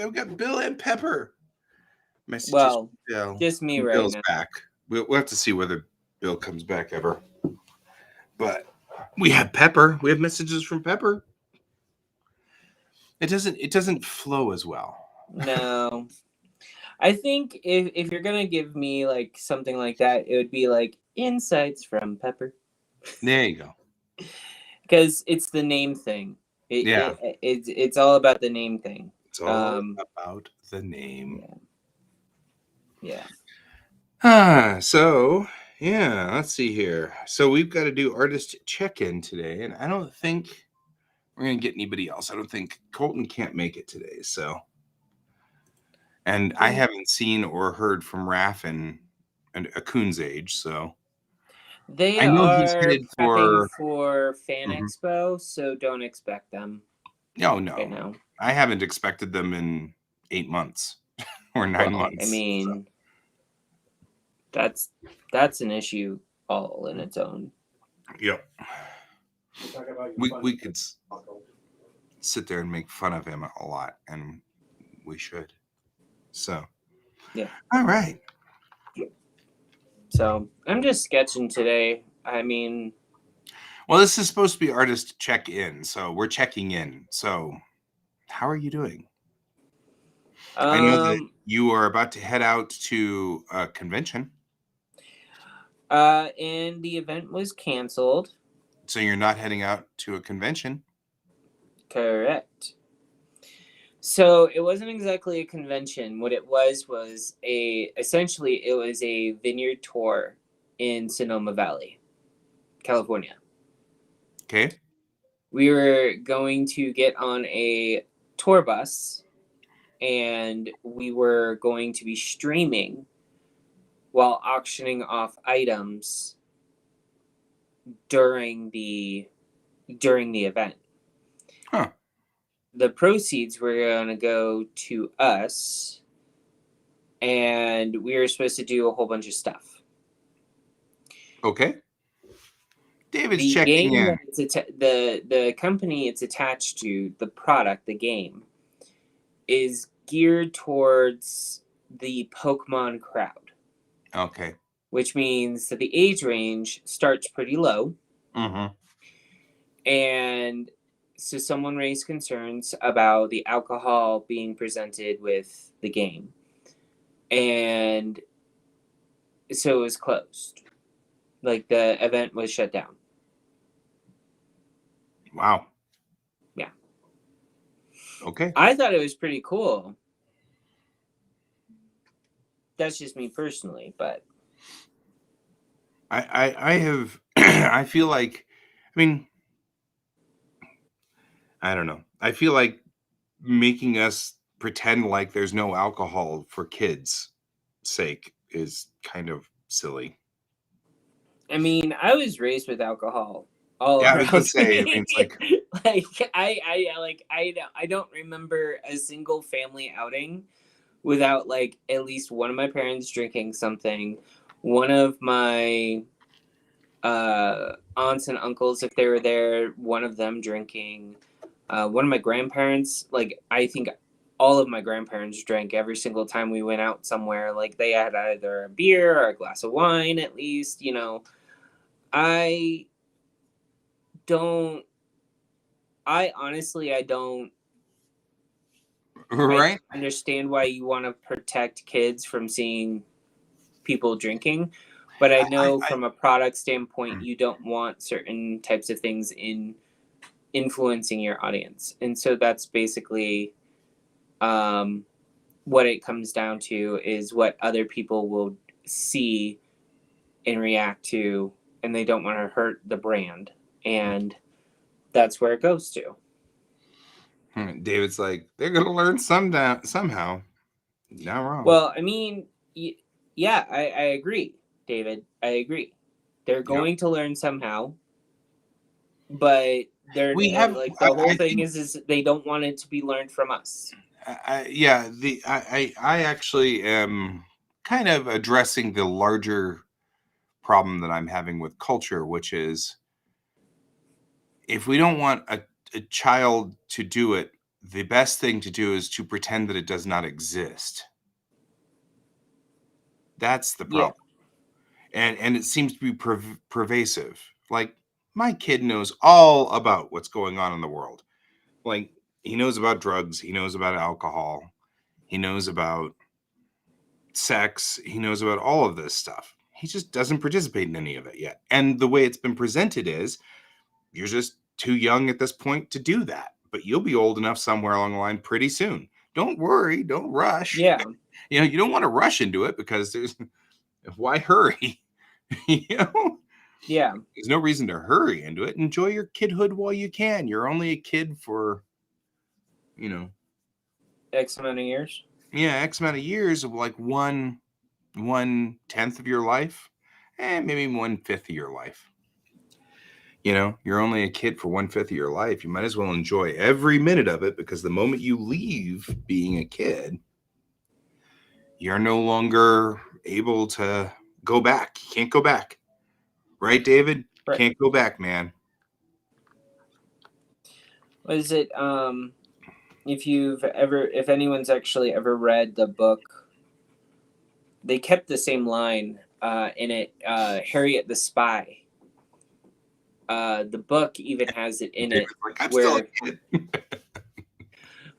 I've got Bill and Pepper. Messages Well, from Bill. just me right Bill's now. back. We'll have to see whether Bill comes back ever. But we have Pepper. We have messages from Pepper. It doesn't flow as well. No. I think if you're gonna give me like something like that, it would be like insights from Pepper. There you go. Because it's the name thing. It's all about the name thing. It's all about the name. Yeah. So yeah, let's see here. So we've got to do artist check-in today, and I don't think we're gonna get anybody else. I don't think Colton can't make it today. So, and I haven't seen or heard from Raph and a Coon's age. So They I know he's are headed prepping for for Fan Mhm. Expo, so don't expect them. No, right now. I haven't expected them in 8 months or 9 months. I mean, that's an issue all in its own. Yep. We could sit there and make fun of him a lot, and we should. So, yeah. All right. So I'm just sketching today. I mean, well, this is supposed to be artist check-in, so we're checking in. So, how are you doing? I know that you are about to head out to a convention. And the event was canceled. So you're not heading out to a convention? Correct. So it wasn't exactly a convention. What it was essentially it was a vineyard tour in Sonoma Valley, California. Okay. We were going to get on a tour bus, and we were going to be streaming while auctioning off items during the event. Huh. The proceeds were going to go to us, and we were supposed to do a whole bunch of stuff. Okay. David's checking in. The company it's attached to, the product, the game, is geared towards the Pokemon crowd. Okay. Which means that the age range starts pretty low. Mm-hmm. And so someone raised concerns about the alcohol being presented with the game. And so it was closed. Like, the event was shut down. Wow. Yeah. Okay. I thought it was pretty cool. That's just me personally, but I have I feel like, I mean, I don't know. I feel like making us pretend like there's no alcohol for kids' sake is kind of silly. I mean, I was raised with alcohol all Yeah, around. I was gonna say, I mean, it's like I don't remember a single family outing without like at least one of my parents drinking something, one of my aunts and uncles, if they were there, one of them drinking, one of my grandparents, like I think all of my grandparents drank every single time we went out somewhere. Like they had either a beer or a glass of wine at least, you know. I honestly don't right. I understand why you want to protect kids from seeing people drinking, but I know from a product standpoint you don't want certain types of things in influencing your audience. And so that's basically what it comes down to, is what other people will see and react to, and they don't want to hurt the brand, and that's where it goes to. David's like, they're gonna learn somehow. Not wrong. Well, I mean, yeah, I agree, David. I agree. They're going to learn somehow, but they're like the whole thing is they don't want it to be learned from us. I actually am kind of addressing the larger problem that I'm having with culture, which is if we don't want a child to do it, the best thing to do is to pretend that it does not exist. That's the Yeah. problem. And it seems to be pervasive. Like, my kid knows all about what's going on in the world. Like, he knows about drugs, he knows about alcohol, he knows about sex, he knows about all of this stuff. He just doesn't participate in any of it yet. And the way it's been presented is, you're just too young at this point to do that, but you'll be old enough somewhere along the line pretty soon. Don't worry, don't rush. Yeah. You don't want to rush into it, because why hurry? Yeah. There's no reason to hurry into it. Enjoy your kidhood while you can. You're only a kid for, X amount of years. X amount of years, of like 1/10 of your life, and maybe 1/5 of your life. You're only a kid for 1/5 of your life. You might as well enjoy every minute of it, because the moment you leave being a kid, you're no longer able to go back. You can't go back. Right, David? Right. Can't go back, man. What is it? If anyone's actually ever read the book, they kept the same line in it. Harriet the Spy. The book even has it in it. Like, I'm still a kid.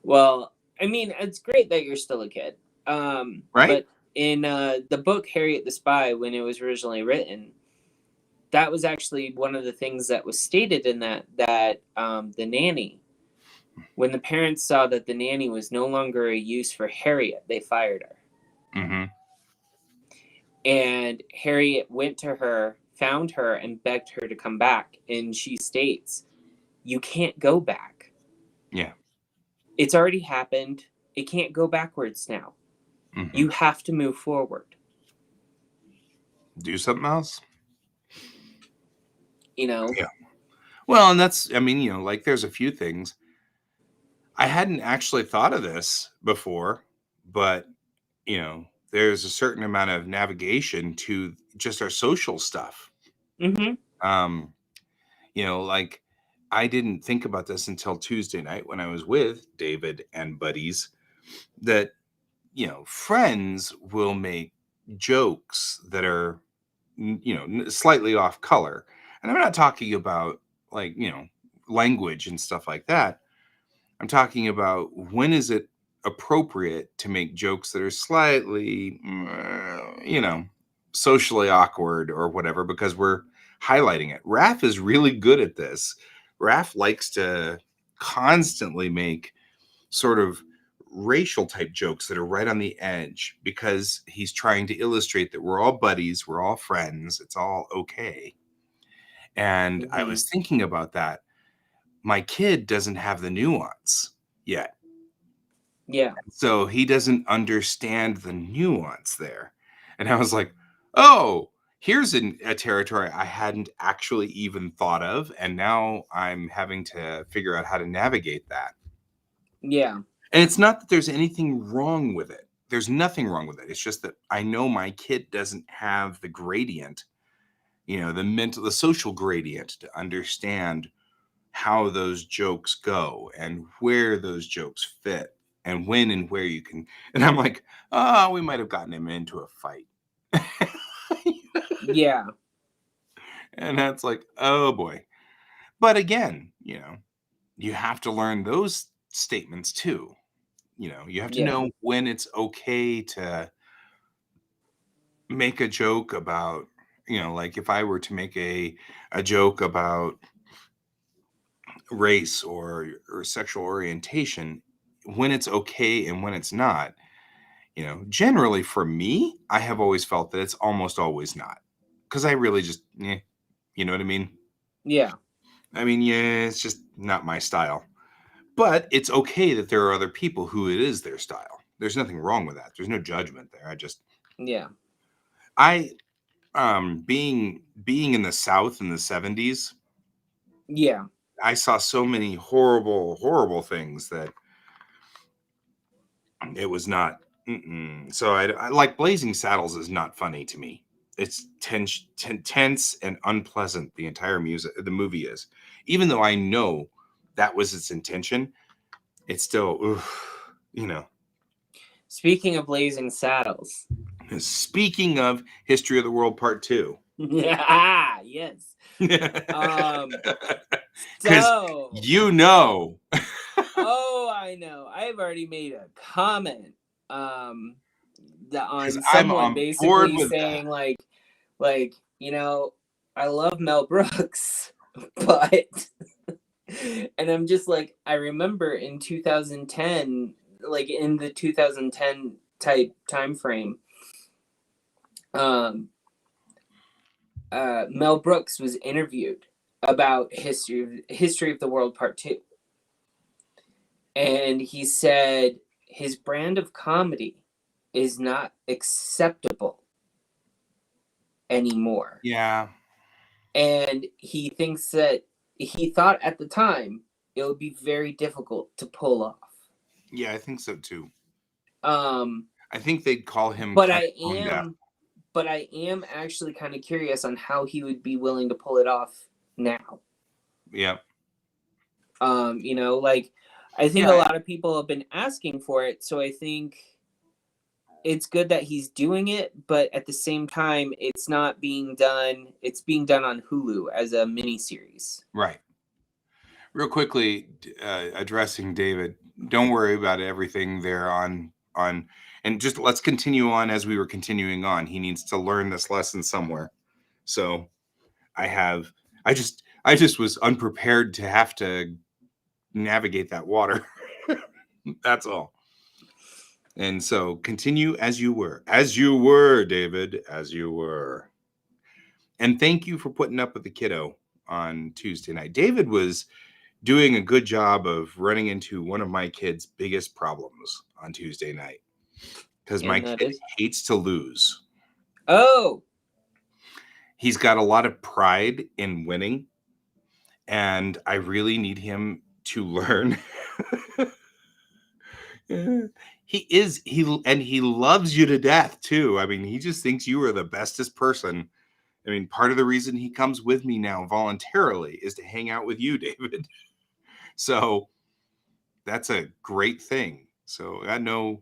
Well, I mean, it's great that you're still a kid. Right? But in the book Harriet the Spy, when it was originally written, that was actually one of the things that was stated in that the nanny, when the parents saw that the nanny was no longer a use for Harriet, they fired her. Mm-hmm. And Harriet went to her, found her, and begged her to come back. And she states, "You can't go back. Yeah. It's already happened. It can't go backwards now. Mm-hmm. You have to move forward. Do something else." Yeah. Well, and that's, like, there's a few things. I hadn't actually thought of this before, but, there's a certain amount of navigation to just our social stuff. Mm-hmm. Like, I didn't think about this until Tuesday night when I was with David and buddies, that, friends will make jokes that are, slightly off color. And I'm not talking about, like, language and stuff like that. I'm talking about, when is it appropriate to make jokes that are slightly, socially awkward or whatever, because we're highlighting it. Raph is really good at this. Raph likes to constantly make sort of racial type jokes that are right on the edge, because he's trying to illustrate that we're all buddies, we're all friends, it's all okay. And I was thinking about that. My kid doesn't have the nuance yet. Yeah. So he doesn't understand the nuance there. And I was like, oh, here's a territory I hadn't actually even thought of. And now I'm having to figure out how to navigate that. Yeah. And it's not that there's anything wrong with it. There's nothing wrong with it. It's just that I know my kid doesn't have the gradient, the social gradient, to understand how those jokes go and where those jokes fit and when and where you can. And I'm like, oh, we might have gotten him into a fight. Yeah. And that's like, oh boy. But again, you have to learn those statements too. You have to know when it's okay to make a joke about, like, if I were to make a joke about race or sexual orientation, when it's okay and when it's not. Generally for me, I have always felt that it's almost always not, because I really just, you know what I mean? Yeah. I mean, yeah, it's just not my style. But it's okay that there are other people who it is their style. There's nothing wrong with that. There's no judgment there. Being in the South in the 70s, Yeah. I saw so many horrible, horrible things that it was not. So I like, Blazing Saddles is not funny to me. It's tense and unpleasant. The entire the movie is, even though I know that was its intention. it's still, oof, you know. Speaking of Blazing Saddles. Speaking of History of the World Part 2. Yes. Because So you know. oh, I know. I've already made a comment on I'm someone on board basically with saying that. like, you know, I love Mel Brooks, but and I'm just like, I remember in 2010, like in the 2010 type time frame, Mel Brooks was interviewed about history of the world part 2, and he said his brand of comedy is not acceptable anymore. Yeah. And he thinks that he thought at the time it would be very difficult to pull off. Yeah, I think so too. Um, I think they'd call him but kind I of tone deaf. am actually kind of curious on how he would be willing to pull it off now. Yeah. You know, like I think a lot of people have been asking for it, so I think it's good that he's doing it, but at the same time, it's not being done. It's being done on Hulu as a mini series. Right. Real quickly, addressing David. Don't worry about everything there on, and just let's continue on as we were continuing on. He needs to learn this lesson somewhere. So I just was unprepared to have to navigate that water. That's all. And so continue as you were, David, as you were. And thank you for putting up with the kiddo on Tuesday night. David was doing a good job of running into one of my kids' biggest problems on Tuesday night, because my kid hates to lose. Oh, he's got a lot of pride in winning, and I really need him to learn. He loves you to death too. I mean, he just thinks you are the bestest person. I mean, part of the reason he comes with me now voluntarily is to hang out with you, David. So that's a great thing. So I know,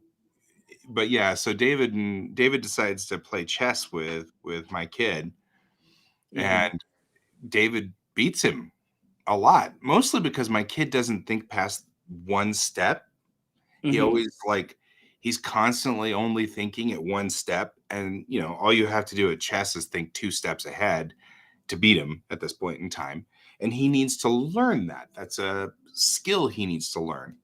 but yeah, so David decides to play chess with my kid, and David beats him a lot, mostly because my kid doesn't think past one step. He always he's constantly only thinking at one step, and you know, all you have to do at chess is think 2 steps ahead to beat him at this point in time. And he needs to learn that. That's a skill he needs to learn.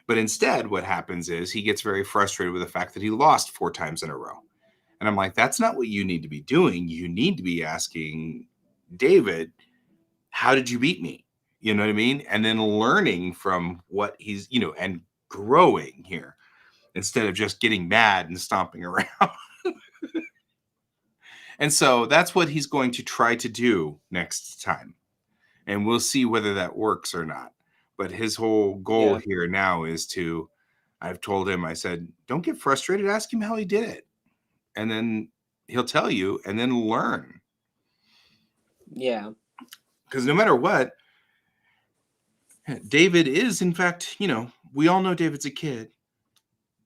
But instead, what happens is he gets very frustrated with the fact that he lost 4 times in a row. And I'm like, that's not what you need to be doing. You need to be asking David, how did you beat me? You know what I mean? And then learning from what he's, you know, and growing here instead of just getting mad and stomping around. And so that's what he's going to try to do next time. And we'll see whether that works or not. But his whole goal here now is to, I've told him, I said, don't get frustrated. Ask him how he did it. And then he'll tell you, and then learn. Yeah. Because no matter what, David is, in fact, you know, we all know David's a kid,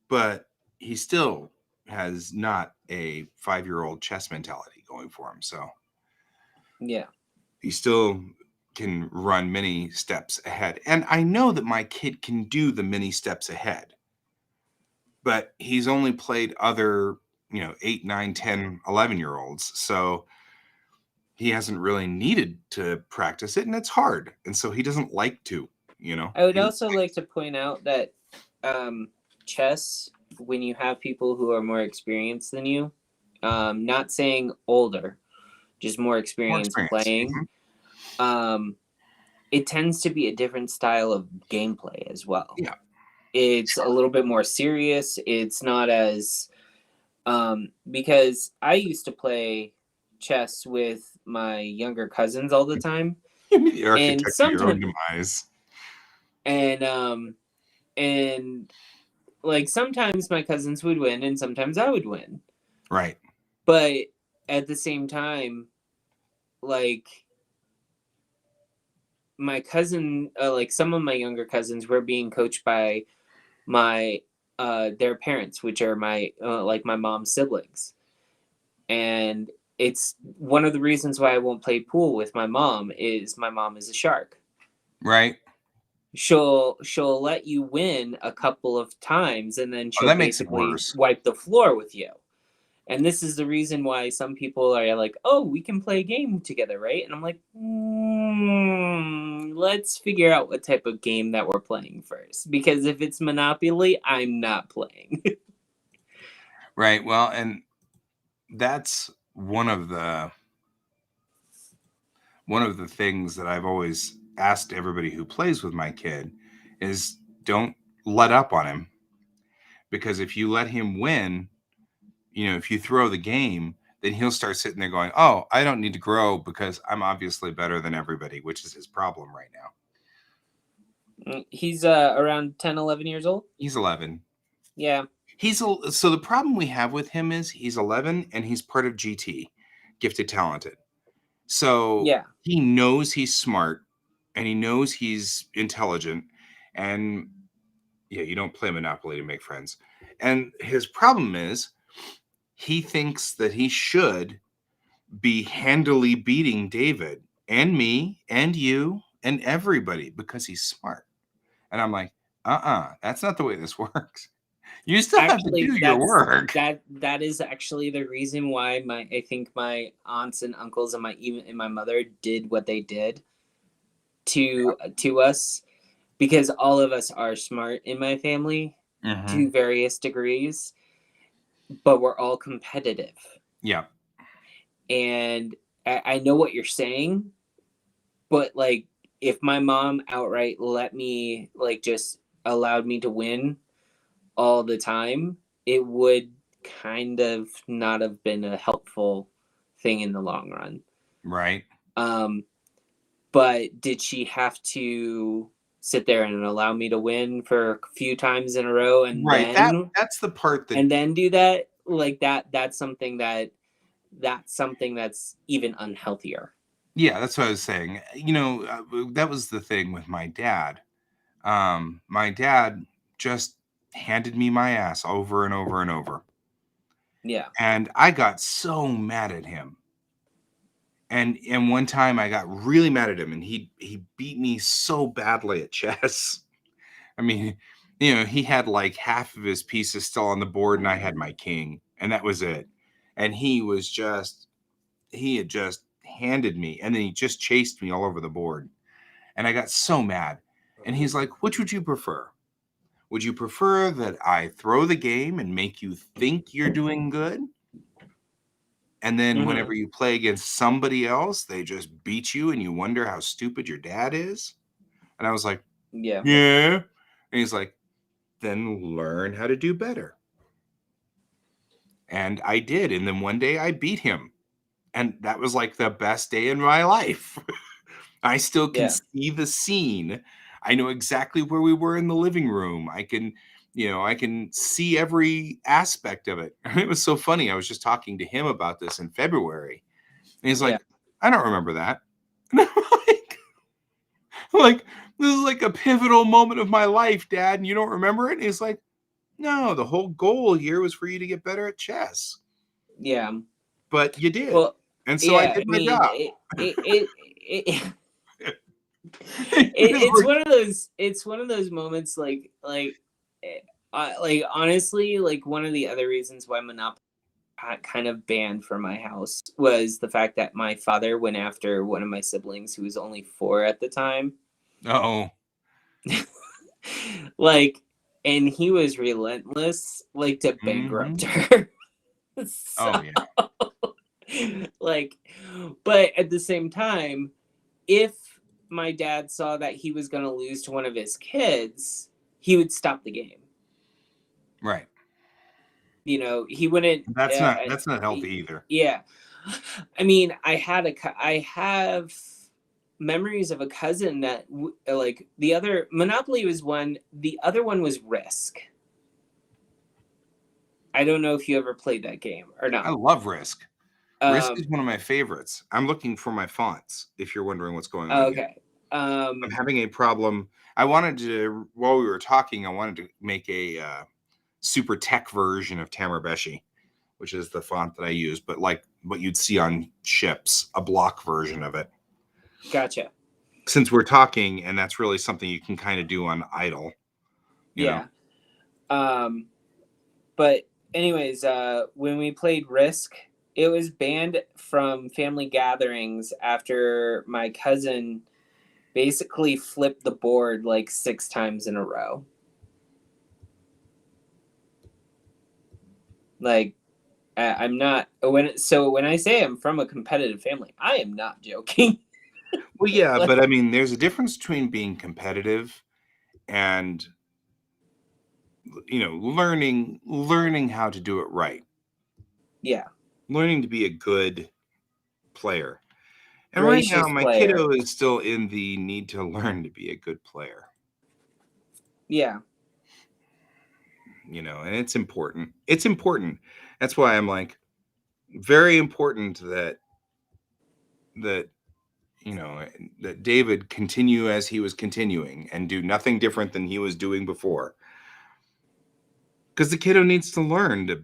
but he still has not a 5-year-old chess mentality going for him. So yeah, he still can run many steps ahead. And I know that my kid can do the many steps ahead, but he's only played other, you know, 8, 9, 10, 11-year-olds. So he hasn't really needed to practice it, and it's hard. And so he doesn't like to, you know. I would also like to point out that chess, when you have people who are more experienced than you, not saying older, just more experience playing, it tends to be a different style of gameplay as well. Yeah. It's a little bit more serious. It's not as because I used to play chess with my younger cousins all the time. The architect of your own demise. And like sometimes my cousins would win and sometimes I would win. Right. But at the same time, like my cousin, like some of my younger cousins, were being coached by my their parents, which are my like my mom's siblings, and it's one of the reasons why I won't play pool with my mom is my mom is a shark. Right. She'll let you win a couple of times and then Oh, she'll that makes it basically worse. wipe the floor with you. And this is the reason why some people are like, "Oh, we can play a game together, right?" And I'm like, let's figure out what type of game that we're playing first. Because if it's Monopoly, I'm not playing." Right. Well, and that's one of the things that I've always asked everybody who plays with my kid is don't let up on him, because if you let him win, if you throw the game, then he'll start sitting there going, "Oh, I don't need to grow because I'm obviously better than everybody," which is his problem right now. He's around 10, 11 years old. He's 11. Yeah. So the problem we have with him is he's 11 and he's part of GT, Gifted Talented. So Yeah. he knows he's smart and he knows he's intelligent, and yeah, you don't play Monopoly to make friends. And his problem is he thinks that he should be handily beating David and me and you and everybody because he's smart. And I'm like, that's not the way this works. You still have to Actually, do your work. that is actually the reason why I think my aunts and uncles and my mother did what they did to us, because all of us are smart in my family to various degrees, but we're all competitive. Yeah. And I know what you're saying, but like if my mom outright let me, like, just allowed me to win all the time, it would kind of not have been a helpful thing in the long run. Right. But did she have to sit there and allow me to win for a few times in a row and Right. then That's the part that and then do that? Like that's something that's even unhealthier. Yeah, that's what I was saying. That was the thing with my dad. My dad just handed me my ass over and over and over. Yeah. And I got so mad at him. And one time I got really mad at him, and he beat me so badly at chess. I mean, he had like half of his pieces still on the board and I had my king, and that was it. And he had just handed me, and then he just chased me all over the board. And I got so mad. And he's like, "Which would you prefer? Would you prefer that I throw the game and make you think you're doing good? And then whenever you play against somebody else, they just beat you and you wonder how stupid your dad is?" And I was like, Yeah. "Yeah." And he's like, "Then learn how to do better." And I did. And then one day I beat him. And that was like the best day in my life. I still can see the scene. I know exactly where we were in the living room. I can see every aspect of it. And it was so funny. I was just talking to him about this in February. And he's like, "I don't remember that." And I'm like, "This is like a pivotal moment of my life, Dad, and you don't remember it?" And he's like, "No, the whole goal here was for you to get better at chess." Yeah. But you did. Well, And so I did my job. It's one of those moments like honestly, like one of the other reasons why Monopoly got kind of banned from my house was the fact that my father went after one of my siblings who was only 4 at the time. Oh. Like, and he was relentless, like, to bankrupt her. Oh yeah. Like, but at the same time, if my dad saw that he was going to lose to one of his kids, he would stop the game. Right. He wouldn't. That's not healthy either. Yeah. I mean, I have memories of a cousin that like the other Monopoly was one, the other one was Risk. I don't know if you ever played that game or not. I love Risk. Risk is one of my favorites. I'm looking for my fonts, if you're wondering what's going on. Okay. I'm having a problem. I wanted to, while we were talking, I wanted to make a super tech version of Tamarabeshi, which is the font that I use, but like what you'd see on ships, a block version of it. Gotcha. Since we're talking, and that's really something you can kind of do on idle. Yeah. But anyways, when we played Risk, it was banned from family gatherings after my cousin basically flipped the board like 6 times in a row. Like, I'm not when I say I'm from a competitive family, I am not joking. Well, yeah, but I mean, there's a difference between being competitive and learning how to do it right. Yeah. Learning to be a good player. And right now, my kiddo is still in the need to learn to be a good player. Yeah. And it's important. It's important. That's why I'm like, very important that David continue as he was continuing and do nothing different than he was doing before. Because the kiddo needs to learn to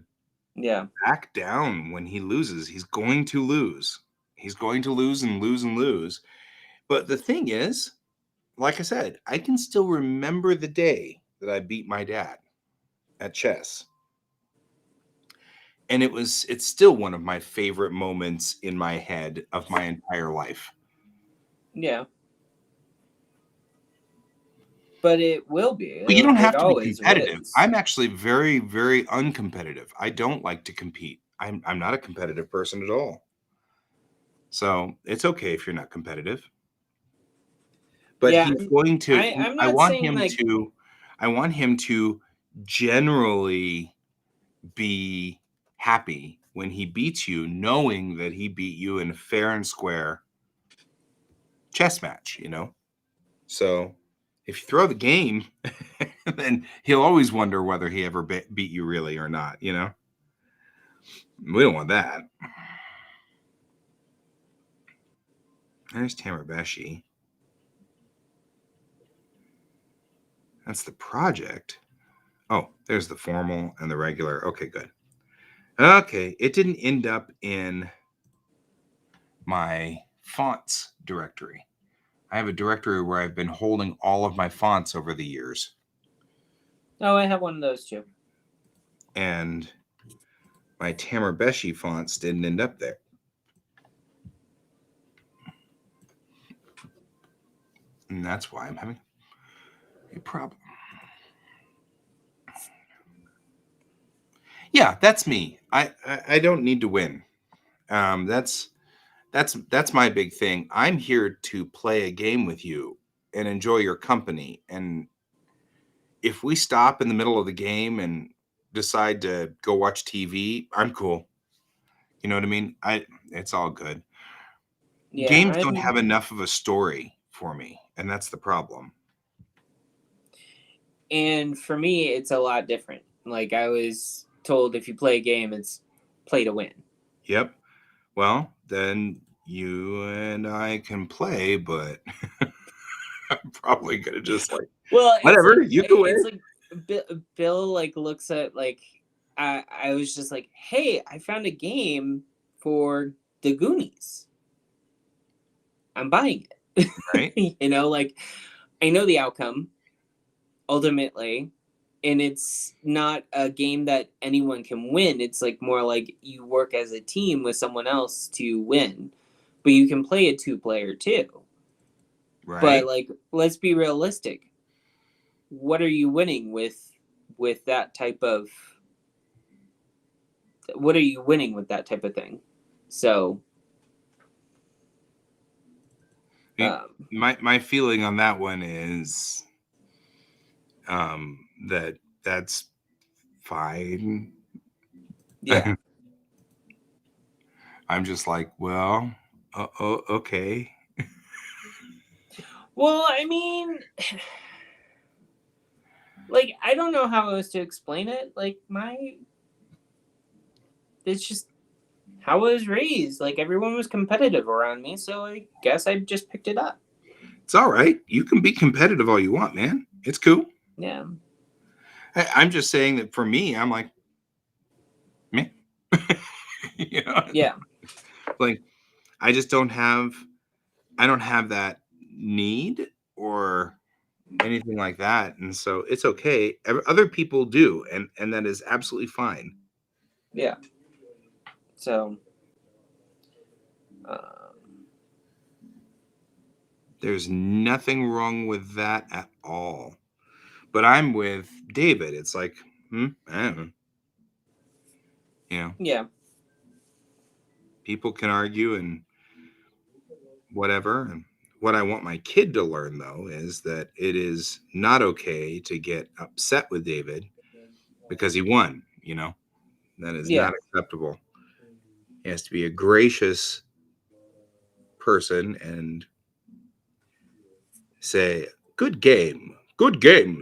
back down when he loses. He's going to lose. He's going to lose and lose and lose. But the thing is, like I said, I can still remember the day that I beat my dad at chess. And it's still one of my favorite moments in my head of my entire life. Yeah. But it will be. But you don't have to be competitive. I'm actually very, very uncompetitive. I don't like to compete. I'm not a competitive person at all. So it's okay if you're not competitive. But he's going to. I want him to generally be happy when he beats you, knowing that he beat you in a fair and square chess match. So if you throw the game, then he'll always wonder whether he ever beat you really or not. We don't want that. There's Tamarabeshi. That's the project. Oh, there's the formal and the regular. Okay, good. Okay, it didn't end up in my fonts directory. I have a directory where I've been holding all of my fonts over the years. Oh, I have one of those too. And my Tamarabeshi fonts didn't end up there. And that's why I'm having a problem. Yeah, that's me. I don't need to win. That's my big thing. I'm here to play a game with you and enjoy your company. And if we stop in the middle of the game and decide to go watch TV, I'm cool. You know what I mean? It's all good. Yeah, games don't have enough of a story for me, and that's the problem. And for me, it's a lot different. Like I was told, if you play a game, it's play to win. Yep. Well, then you and I can play, but I'm probably gonna just whatever. You go in. It's like Bill like looks at like I was just like, hey, I found a game for the Goonies. I'm buying it. Right. Like I know the outcome ultimately, and it's not a game that anyone can win. It's like more like you work as a team with someone else to win, but you can play a 2-player too. Right. But like, let's be realistic. What are you winning with that type of? What are you winning with that type of thing? So, my feeling on that one is, that's fine. Yeah. I'm just like, well, okay. Well, I mean, like, I don't know how else to explain it. Like, it's just how I was raised. Like, everyone was competitive around me, so I guess I just picked it up. It's all right. You can be competitive all you want, man. It's cool. Yeah. I'm just saying that for me, I'm like, me. You know, Yeah. like I just don't have that need or anything like that, and so it's okay. Other people do, and that is absolutely fine. Yeah. So, um, There's nothing wrong with that at all. But I'm with David. It's like, I don't know. You know, yeah. people can argue and whatever. And what I want my kid to learn, though, is that it is not okay to get upset with David because he won. You know, that is Yeah. not acceptable. He has to be a gracious person and say, good game,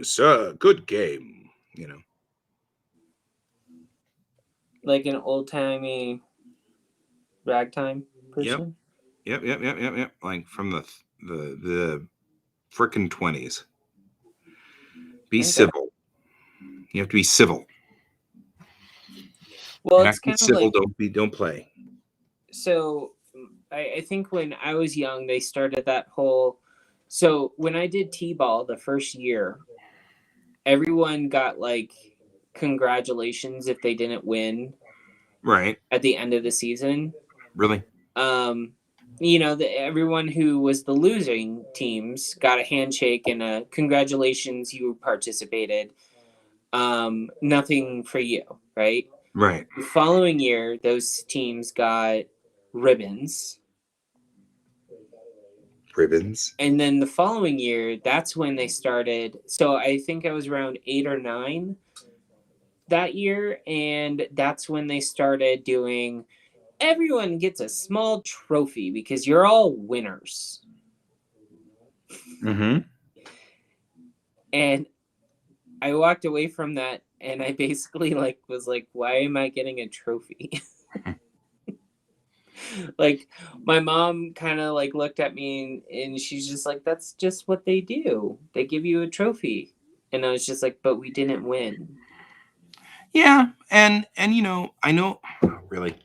sir, good game. You know, Like an old timey ragtime yep, person. yep. Like from the frickin' 20s. Be Okay. civil. You have to be civil. Well, You're not it's be kind of civil. like, Don't play. so I think when I was young, they started that whole. So when I did T-ball the first year, everyone got like congratulations if they didn't win Right. at the end of the season. Really. Um, everyone who was the losing teams got a handshake and a congratulations, you participated. Nothing for you, right? Right. The following year, those teams got ribbons. Ribbons. And then the following year, that's when they started. So I think I was around 8 or 9 that year. And that's when they started doing everyone gets a small trophy because you're all winners. Mm-hmm. And I walked away from that and I basically was like, why am I getting a trophy? Like my mom kind of like looked at me and she's just like, that's just what they do. They give you a trophy. And I was just like, but we didn't win. Yeah, and I know, really,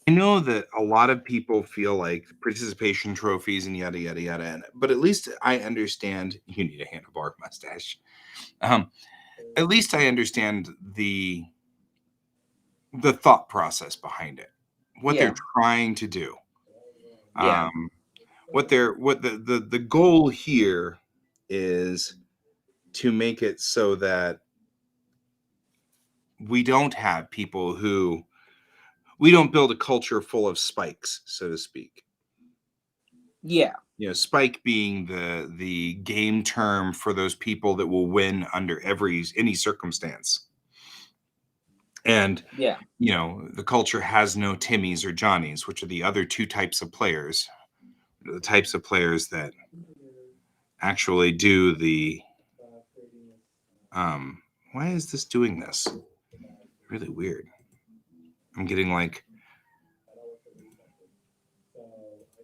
I know that a lot of people feel like participation trophies and yada yada yada. But at least I understand. You need a handlebar mustache. Um, at least I understand the thought process behind it, what they're Yeah. trying to do. Yeah. Um, what the goal here is to make it so that we don't have people who we don't build a culture full of spikes, so to speak. Yeah. Spike being the game term for those people that will win under any circumstance. And Yeah. the culture has no Timmies or Johnnies, which are the other two types of players. The types of players that actually do the why is this doing this? Really weird. I'm getting like,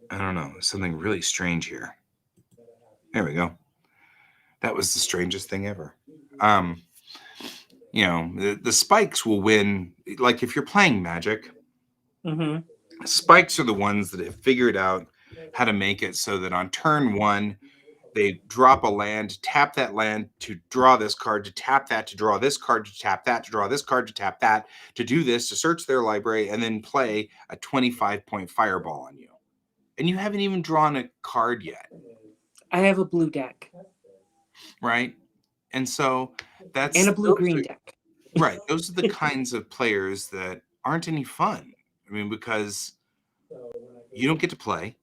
I don't know, something really strange here. There we go. That was the strangest thing ever. The spikes will win. Like if you're playing Magic, Mm-hmm. spikes are the ones that have figured out how to make it so that on turn one, they drop a land, tap that land to draw this card, to tap that, to draw this card, to tap that, to draw this card, to tap that, to do this, to search their library, and then play a 25-point fireball on you. And you haven't even drawn a card yet. I have a blue deck. Right? And so And a blue green deck. right. Those are the kinds of players that aren't any fun. I mean, because you don't get to play,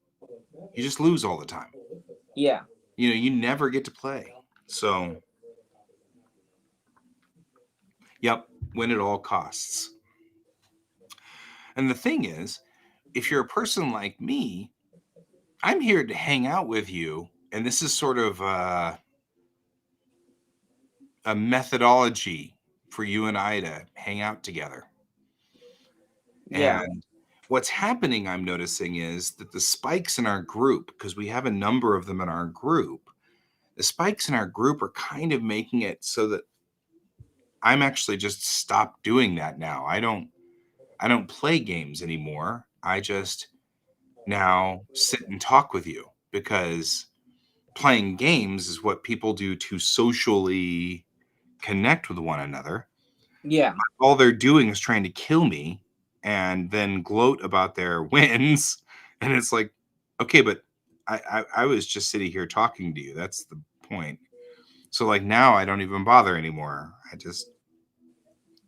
you just lose all the time. Yeah. You never get to play. So, yep, win at all costs. And the thing is, if you're a person like me, I'm here to hang out with you. And this is sort of a methodology for you and I to hang out together. Yeah. And what's happening, I'm noticing, is that the spikes in our group, because we have a number of them in our group, the spikes in our group are kind of making it so that I'm actually just stopped doing that now. I don't play games anymore. I just now sit and talk with you, because playing games is what people do to socially connect with one another. Yeah. All they're doing is trying to kill me and then gloat about their wins. And it's like, okay, but I was just sitting here talking to you. That's the point. So like now I don't even bother anymore. I just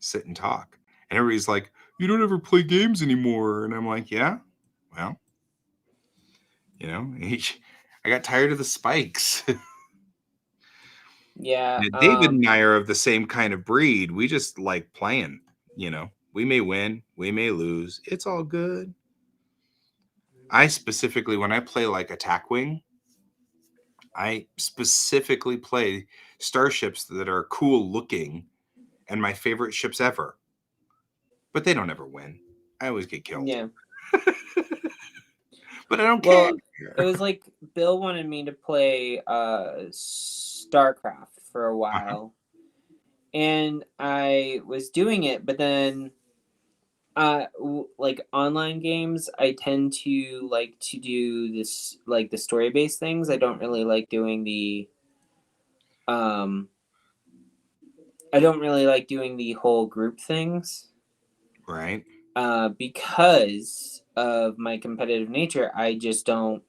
sit and talk. And everybody's like, you don't ever play games anymore. And I'm like, yeah, well, you know, I got tired of the spikes. Yeah. David and I are of the same kind of breed. We just like playing, you know. We may win, we may lose. It's all good. I specifically, when I play like Attack Wing, I specifically play starships that are cool looking and my favorite ships ever. But they don't ever win. I always get killed. Yeah. But I don't Well, care. it was like Bill wanted me to play StarCraft for a while. And I was doing it, but then like online games, I tend to like to do this, like the story based things. I don't really like doing the I don't really like doing the whole group things. Right. Because of my competitive nature, I just don't.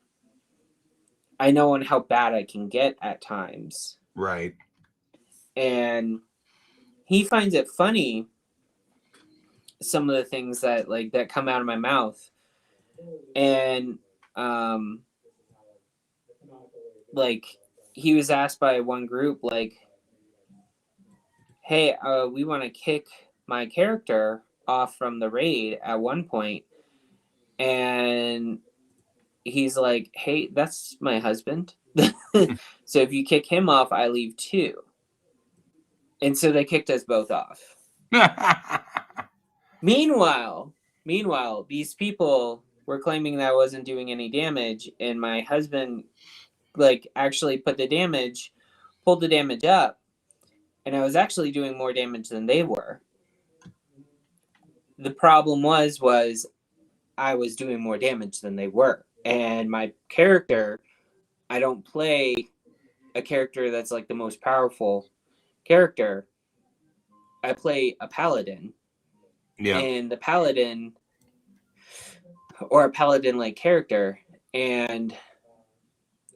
I know on how bad I can get at times, Right. and he finds it funny, some of the things that like that come out of my mouth, and like he was asked by one group, like, hey, we want to kick my character off from the raid at one point, and he's like, hey, that's my husband. So if you kick him off, I leave too. And so they kicked us both off. Meanwhile, these people were claiming that I wasn't doing any damage, and my husband like actually pulled the damage up, and I was actually doing more damage than they were. The problem was I was doing more damage than they were, and my character, I don't play a character that's like the most powerful character. I play a paladin. Yeah. And the paladin, or a paladin like character, and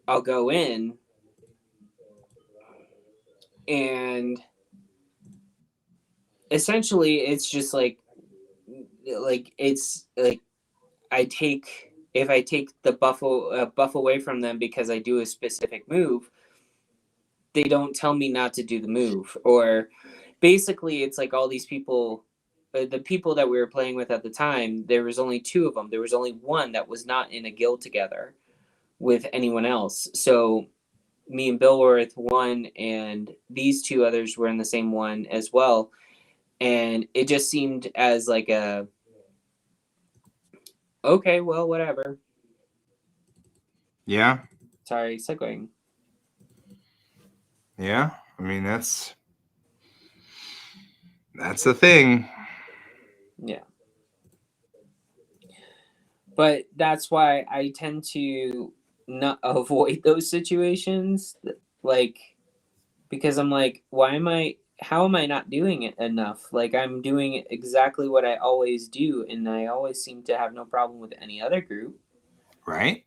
I'll go in and essentially it's just like it's like I take if I take the buff away from them because I do a specific move, they don't tell me not to do the move. Or basically it's like all these people, the people that we were playing with at the time, there was only two of them. There was only one that was not in a guild together with anyone else. So me and Bill were with one, and these two others were in the same one as well. And it just seemed as like a, okay, well, whatever. Yeah. Sorry, segueing. Yeah. I mean, that's the thing. Yeah. But that's why I tend to not avoid those situations, like, because I'm like, how am I not doing it enough? Like, I'm doing exactly what I always do, and I always seem to have no problem with any other group. Right.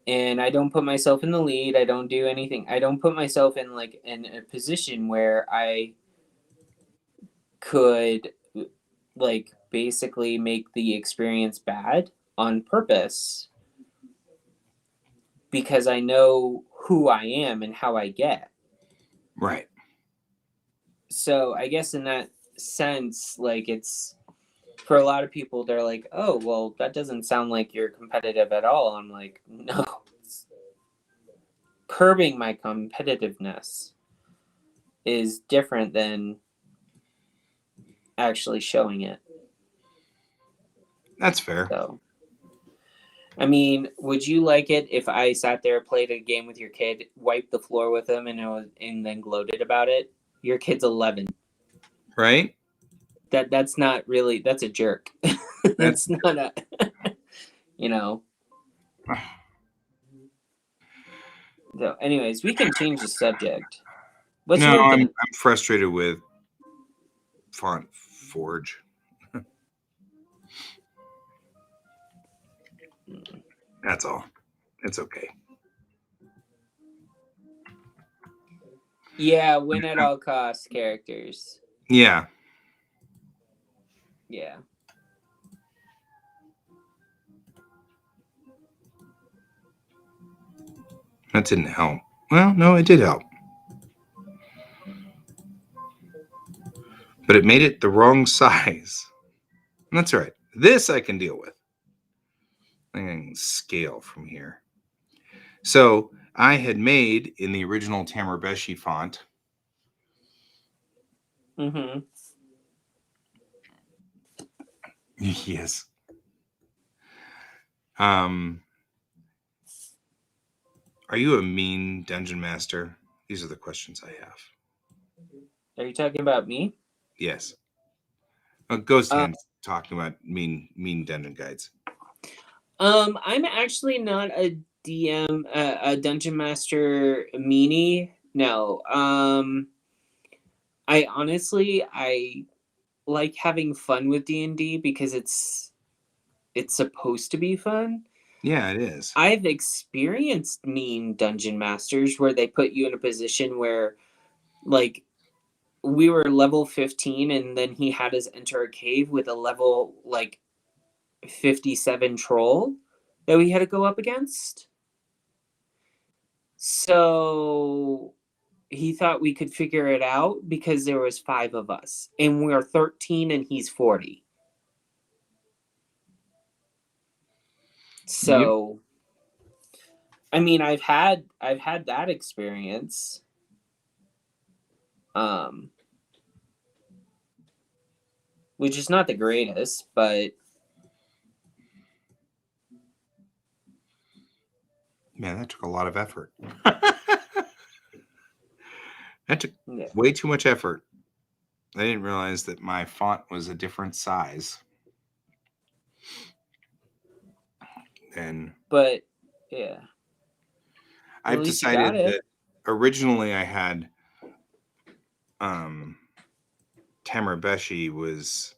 And I don't put myself in the lead. I don't do anything. I don't put myself in like in a position where I could like basically make the experience bad on purpose, because I know who I am and how I get. Right. So I guess in that sense, like, it's for a lot of people, they're like, oh, well, that doesn't sound like you're competitive at all. I'm like, no, it's curbing my competitiveness is different than actually showing it. That's fair. So, I mean, would you like it if I sat there, played a game with your kid, wiped the floor with him, and then gloated about it? Your kid's 11. Right? That's not really, that's a jerk. That's That's not a, you know. So, anyways, we can change the subject. What's no. your I'm thing? frustrated with Font Forge. That's all. It's okay. Yeah, win at all costs characters. Yeah. Yeah. That didn't help. Well, no, it did help. But it made it the wrong size. That's all right. This I can deal with. I can scale from here. So I had made in the original Tamerbeshi font. Mm-hmm. Yes. Are you a mean dungeon master? These are the questions I have. Are you talking about me? Yes. Ghost Hand's talking about mean dungeon guides. I'm actually not a DM, a dungeon master meanie. No. I like having fun with D&D because it's supposed to be fun. Yeah, it is. I've experienced mean dungeon masters where they put you in a position where, like, we were level 15 and then he had us enter a cave with a level, like, 57 troll that we had to go up against. So he thought we could figure it out because there was 5 of us and we're 13 and he's 40. So I mean, I've had that experience. Which is not the greatest, but Man, that took a lot of effort. That took yeah. way too much effort. I didn't realize that my font was a different size. And But yeah. I've At least you got decided it. that originally I had Tamerbeshi was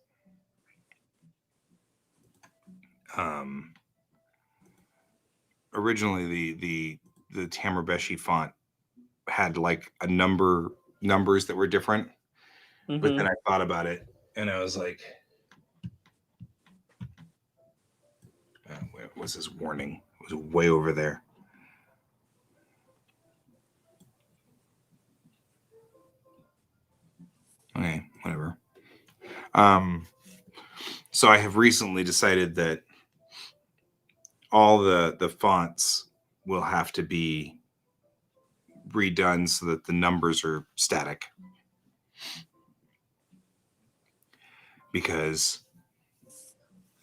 originally the Tamerbeshi font had like numbers that were different. But then I thought about it and I was like, where was his warning? It was way over there. Okay, whatever. So I have recently decided that all the fonts will have to be redone so that the numbers are static. Because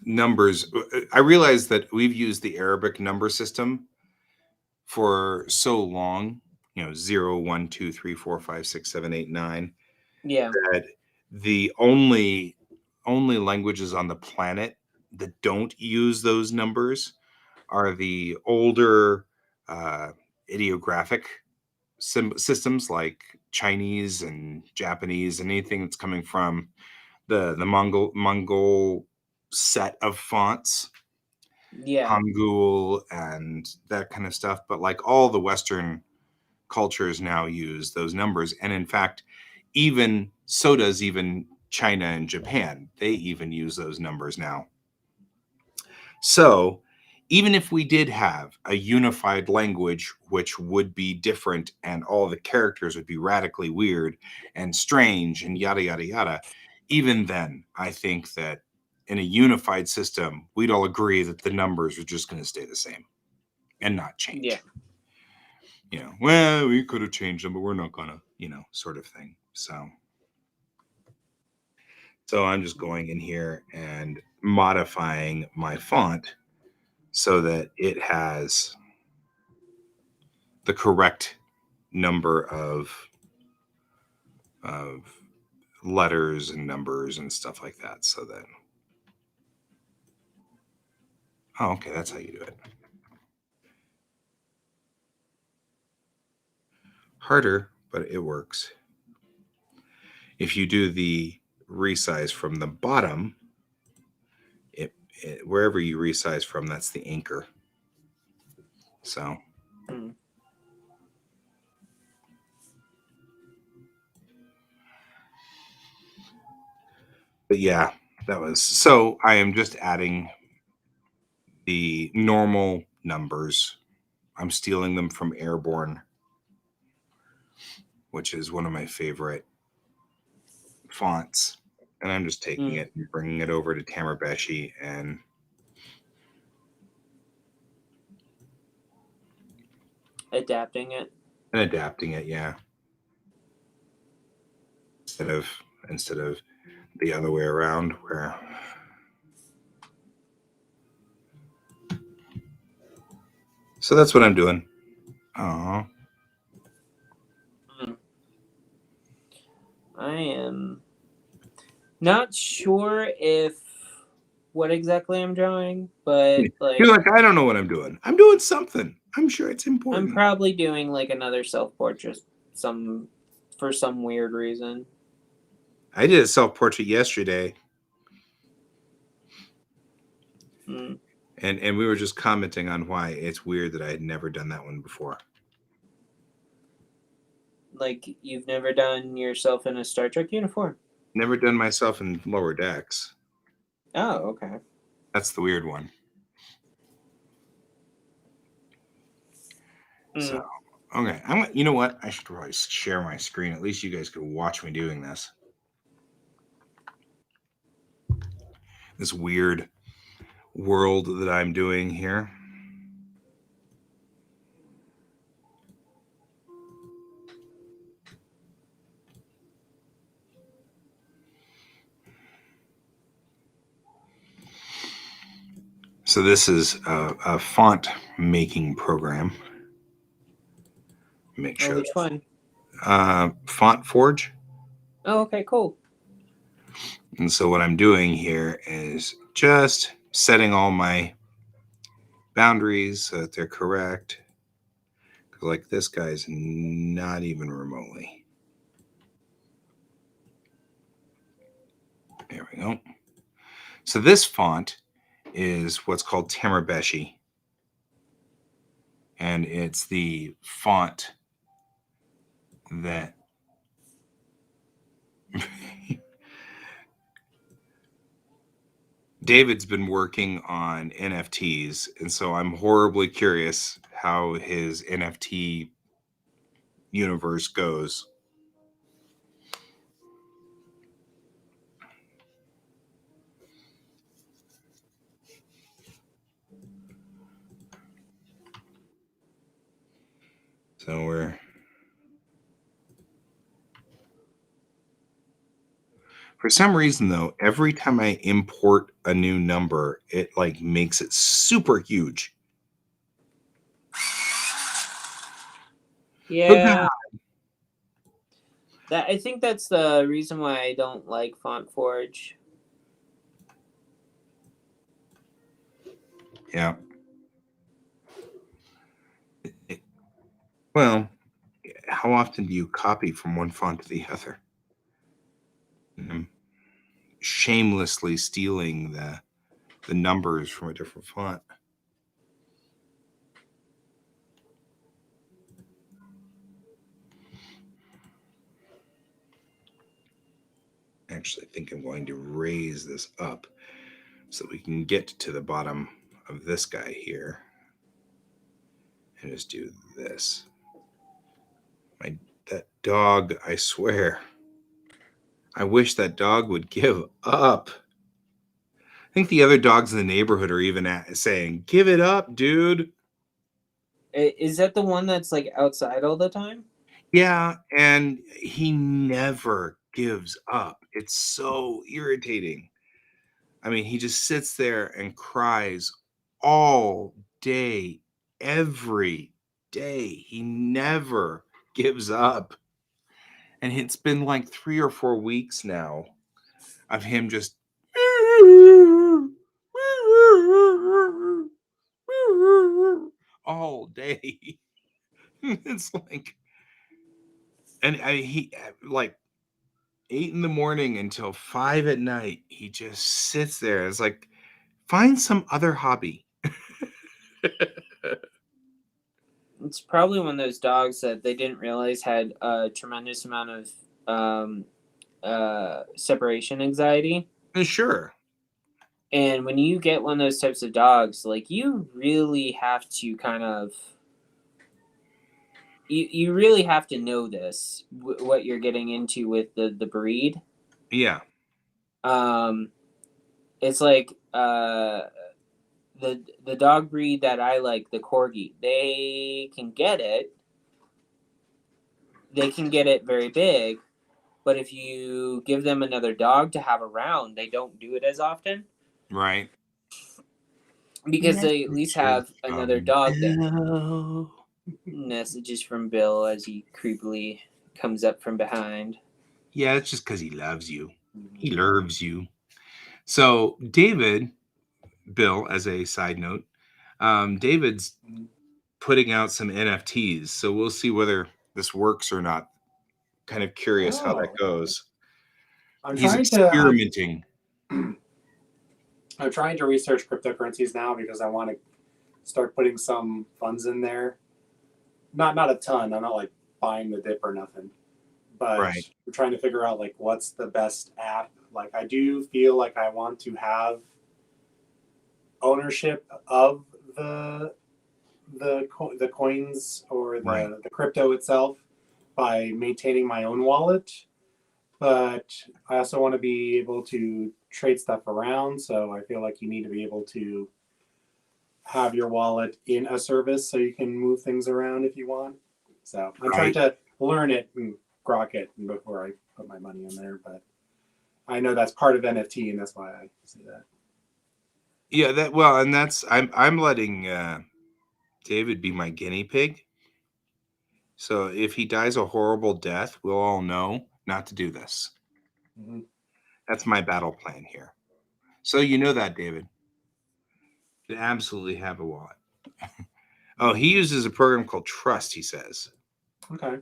numbers, I realize that we've used the Arabic number system for so long, 0, 1, 2, 3, 4, 5, 6, 7, 8, 9. Yeah. That the only languages on the planet that don't use those numbers are the older ideographic systems like Chinese and Japanese, and anything that's coming from the Mongol set of fonts, Yeah. Hangul and that kind of stuff. But like all the Western cultures now use those numbers, and in fact, even so does even China and Japan. They even use those numbers now. So even if we did have a unified language, which would be different and all the characters would be radically weird and strange and yada, yada, yada, even then, I think that in a unified system, we'd all agree that the numbers are just going to stay the same and not change. Yeah. Well, we could have changed them, but we're not going to, sort of thing. So So I'm just going in here and modifying my font so that it has the correct number of letters and numbers and stuff like that. So that, oh, okay, that's how you do it. Harder, but it works. If you do the resize from the bottom, wherever you resize from, that's the anchor. So. But yeah, that was, so I am just adding the normal numbers. I'm stealing them from Airborne, which is one of my favorite fonts. And I'm just taking it and bringing it over to Tamabeshi and adapting it. Yeah. Instead of the other way around where so that's what I'm doing. Oh. I am not sure if what exactly I'm drawing, but like you're like, I don't know what I'm doing. I'm doing something. I'm sure it's important. I'm probably doing like another self-portrait for some weird reason. I did a self-portrait yesterday. And we were just commenting on why it's weird that I had never done that one before. Like, you've never done yourself in a Star Trek uniform? Never done myself in Lower Decks. Oh, okay. That's the weird one. So, okay. You know what? I should probably share my screen. At least you guys could watch me doing this. This weird world that I'm doing here. So this is a font making program. Make sure. Which one? Font Forge. Oh, okay, cool. And so what I'm doing here is just setting all my boundaries so that they're correct. Like this guy's not even remotely. There we go. So this font is what's called Tamabeshi. And it's the font that David's been working on NFTs. And so I'm horribly curious how his NFT universe goes. So for some reason though, every time I import a new number, it like makes it super huge. Yeah. I think that's the reason why I don't like Font Forge. Yeah. Well, how often do you copy from one font to the other? Shamelessly stealing the numbers from a different font. Actually, I think I'm going to raise this up so we can get to the bottom of this guy here and just do this. That dog, I swear. I wish that dog would give up. I think the other dogs in the neighborhood are even saying, give it up, dude. Is that the one that's like outside all the time? Yeah, and he never gives up. It's so irritating. I mean, he just sits there and cries all day, every day. He never gives up. And it's been like 3 or 4 weeks now of him just all day. It's like, and he like 8 in the morning until 5 at night. He just sits there. It's like, find some other hobby. It's probably one of those dogs that they didn't realize had a tremendous amount of separation anxiety. Sure. And when you get one of those types of dogs, like you really have to kind of you really have to know this what you're getting into with the breed. Yeah. It's like the dog breed that I like, the corgi, they can get it very big, but if you give them another dog to have around, they don't do it as often. Right. Because they at least have another dog that. Messages from Bill as he creepily comes up from behind. Yeah, it's just because he loves you. He loves you. So David, Bill, as a side note, David's putting out some NFTs. So we'll see whether this works or not. Kind of curious how that goes. He's experimenting. I'm trying to research cryptocurrencies now because I want to start putting some funds in there. Not a ton. I'm not like buying the dip or nothing. But Right. we're trying to figure out like what's the best app. Like I do feel like I want to have ownership of the coins or the crypto itself by maintaining my own wallet. But I also want to be able to trade stuff around. So I feel like you need to be able to have your wallet in a service so you can move things around if you want. So I'm trying to learn it and grok it before I put my money in there. But I know that's part of NFT, and that's why I say that. Yeah, and that's I'm letting David be my guinea pig. So if he dies a horrible death, we'll all know not to do this. Mm-hmm. That's my battle plan here. So you know that, David. You absolutely have a wallet. Oh, he uses a program called Trust, he says. Okay.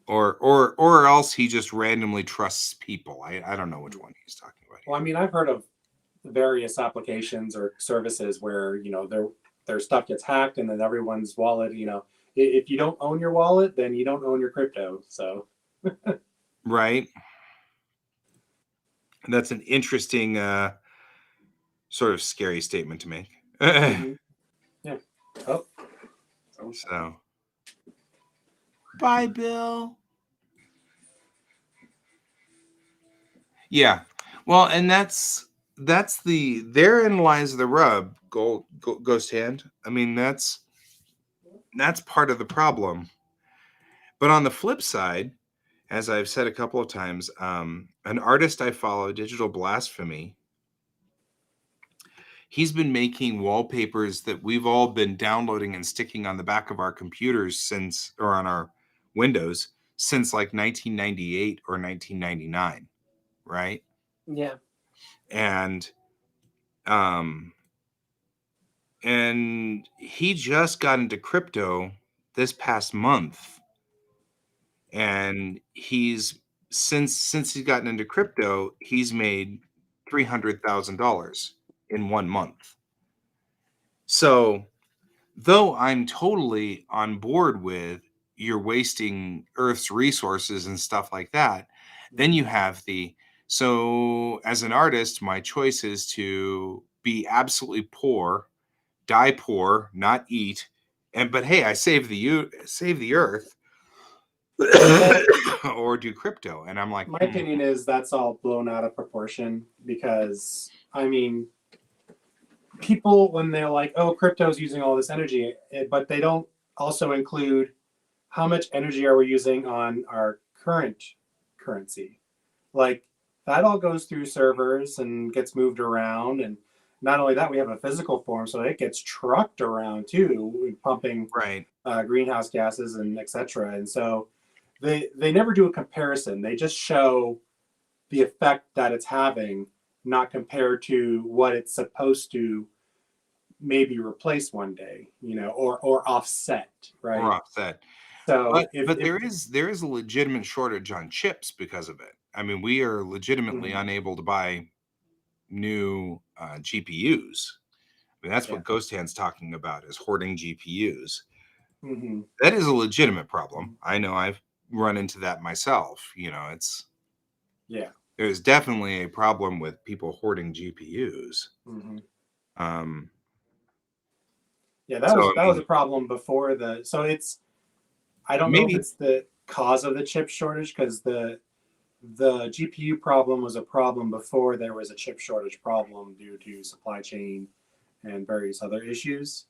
Or else he just randomly trusts people. I don't know which one he's talking about here. Well, I mean, I've heard of various applications or services where, their stuff gets hacked and then everyone's wallet, if you don't own your wallet, then you don't own your crypto. So right. And that's an interesting sort of scary statement to make. mm-hmm. Yeah. Oh. So bye, Bill. Yeah. Well, and therein lies the rub, Ghost Hand. I mean, that's part of the problem. But on the flip side, as I've said a couple of times, an artist I follow, Digital Blasphemy, he's been making wallpapers that we've all been downloading and sticking on the back of our computers or on our Windows since like 1998 or 1999, right? Yeah. And he just got into crypto this past month, and he's since he's gotten into crypto, he's made $300,000 in 1 month. So, though I'm totally on board with you're wasting Earth's resources and stuff like that, then you have so as an artist, my choice is to be absolutely poor, die poor, not eat, but hey, I save the Earth, or do crypto. And I'm like, my opinion is that's all blown out of proportion because I mean, people when they're like, oh, crypto's using all this energy, but they don't also include how much energy are we using on our current currency. Like that all goes through servers and gets moved around. And not only that, we have a physical form, so it gets trucked around too, pumping Right. greenhouse gases and etc. And so they never do a comparison. They just show the effect that it's having, not compared to what it's supposed to maybe replace one day, or offset, right? Or offset. So But there is a legitimate shortage on chips because of it. I mean, we are legitimately Mhm. unable to buy new GPUs. I mean, that's Yeah. what Ghost Hand's talking about, is hoarding GPUs. Hmm. That is a legitimate problem. I know I've run into that myself. Yeah. There's definitely a problem with people hoarding GPUs. Hmm. Um, Yeah, so I that was a mean, problem before so it's, I don't know if maybe, it's the cause of the chip shortage, because the GPU problem was a problem before there was a chip shortage problem due to supply chain and various other issues.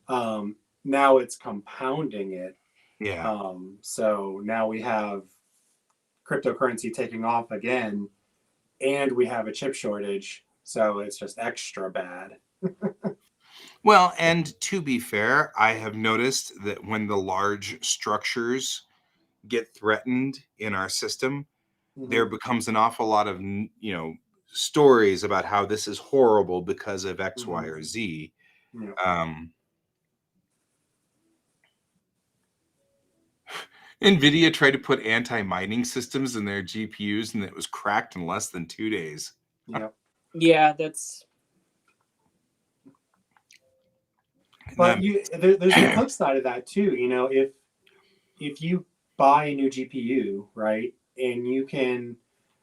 Now it's compounding it. yeah. So now we have cryptocurrency taking off again, and we have a chip shortage. So it's just extra bad. Well, and to be fair, I have noticed that when the large structures get threatened in our system, there Hmm. becomes an awful lot of stories about how this is horrible because of X, Y, Hmm. or Z. Yeah. Um, NVIDIA tried to put anti-mining systems in their GPUs, and it was cracked in less than 2 days. Yeah. Yeah, that's But And there's the flip side of that too. If you buy a new GPU, right, and you can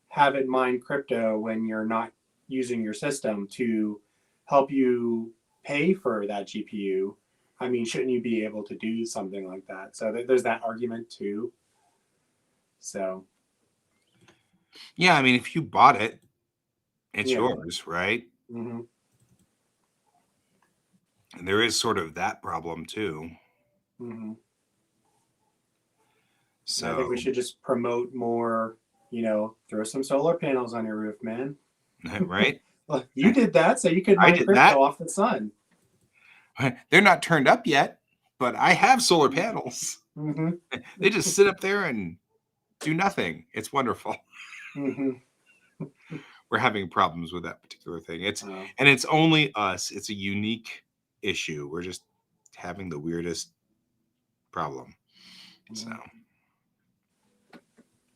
have it mine crypto when you're not using your system to help you pay for that GPU, I mean, shouldn't you be able to do something like that? So there's that argument too. So yeah, I mean, if you bought it, it's yeah. yours, right? Hmm. And there is sort of that problem too. Hmm. I think So, we should just promote more. Throw some solar panels on your roof, man. right? Well, you did that, so you could I mine did that. crypto off the sun. They're not turned up yet, but I have solar panels. Hmm. They just sit up there and do nothing. It's wonderful. Hmm. We're having problems with that particular thing. Oh. And it's only us. It's a unique issue. We're just having the weirdest problem. So, Mhm.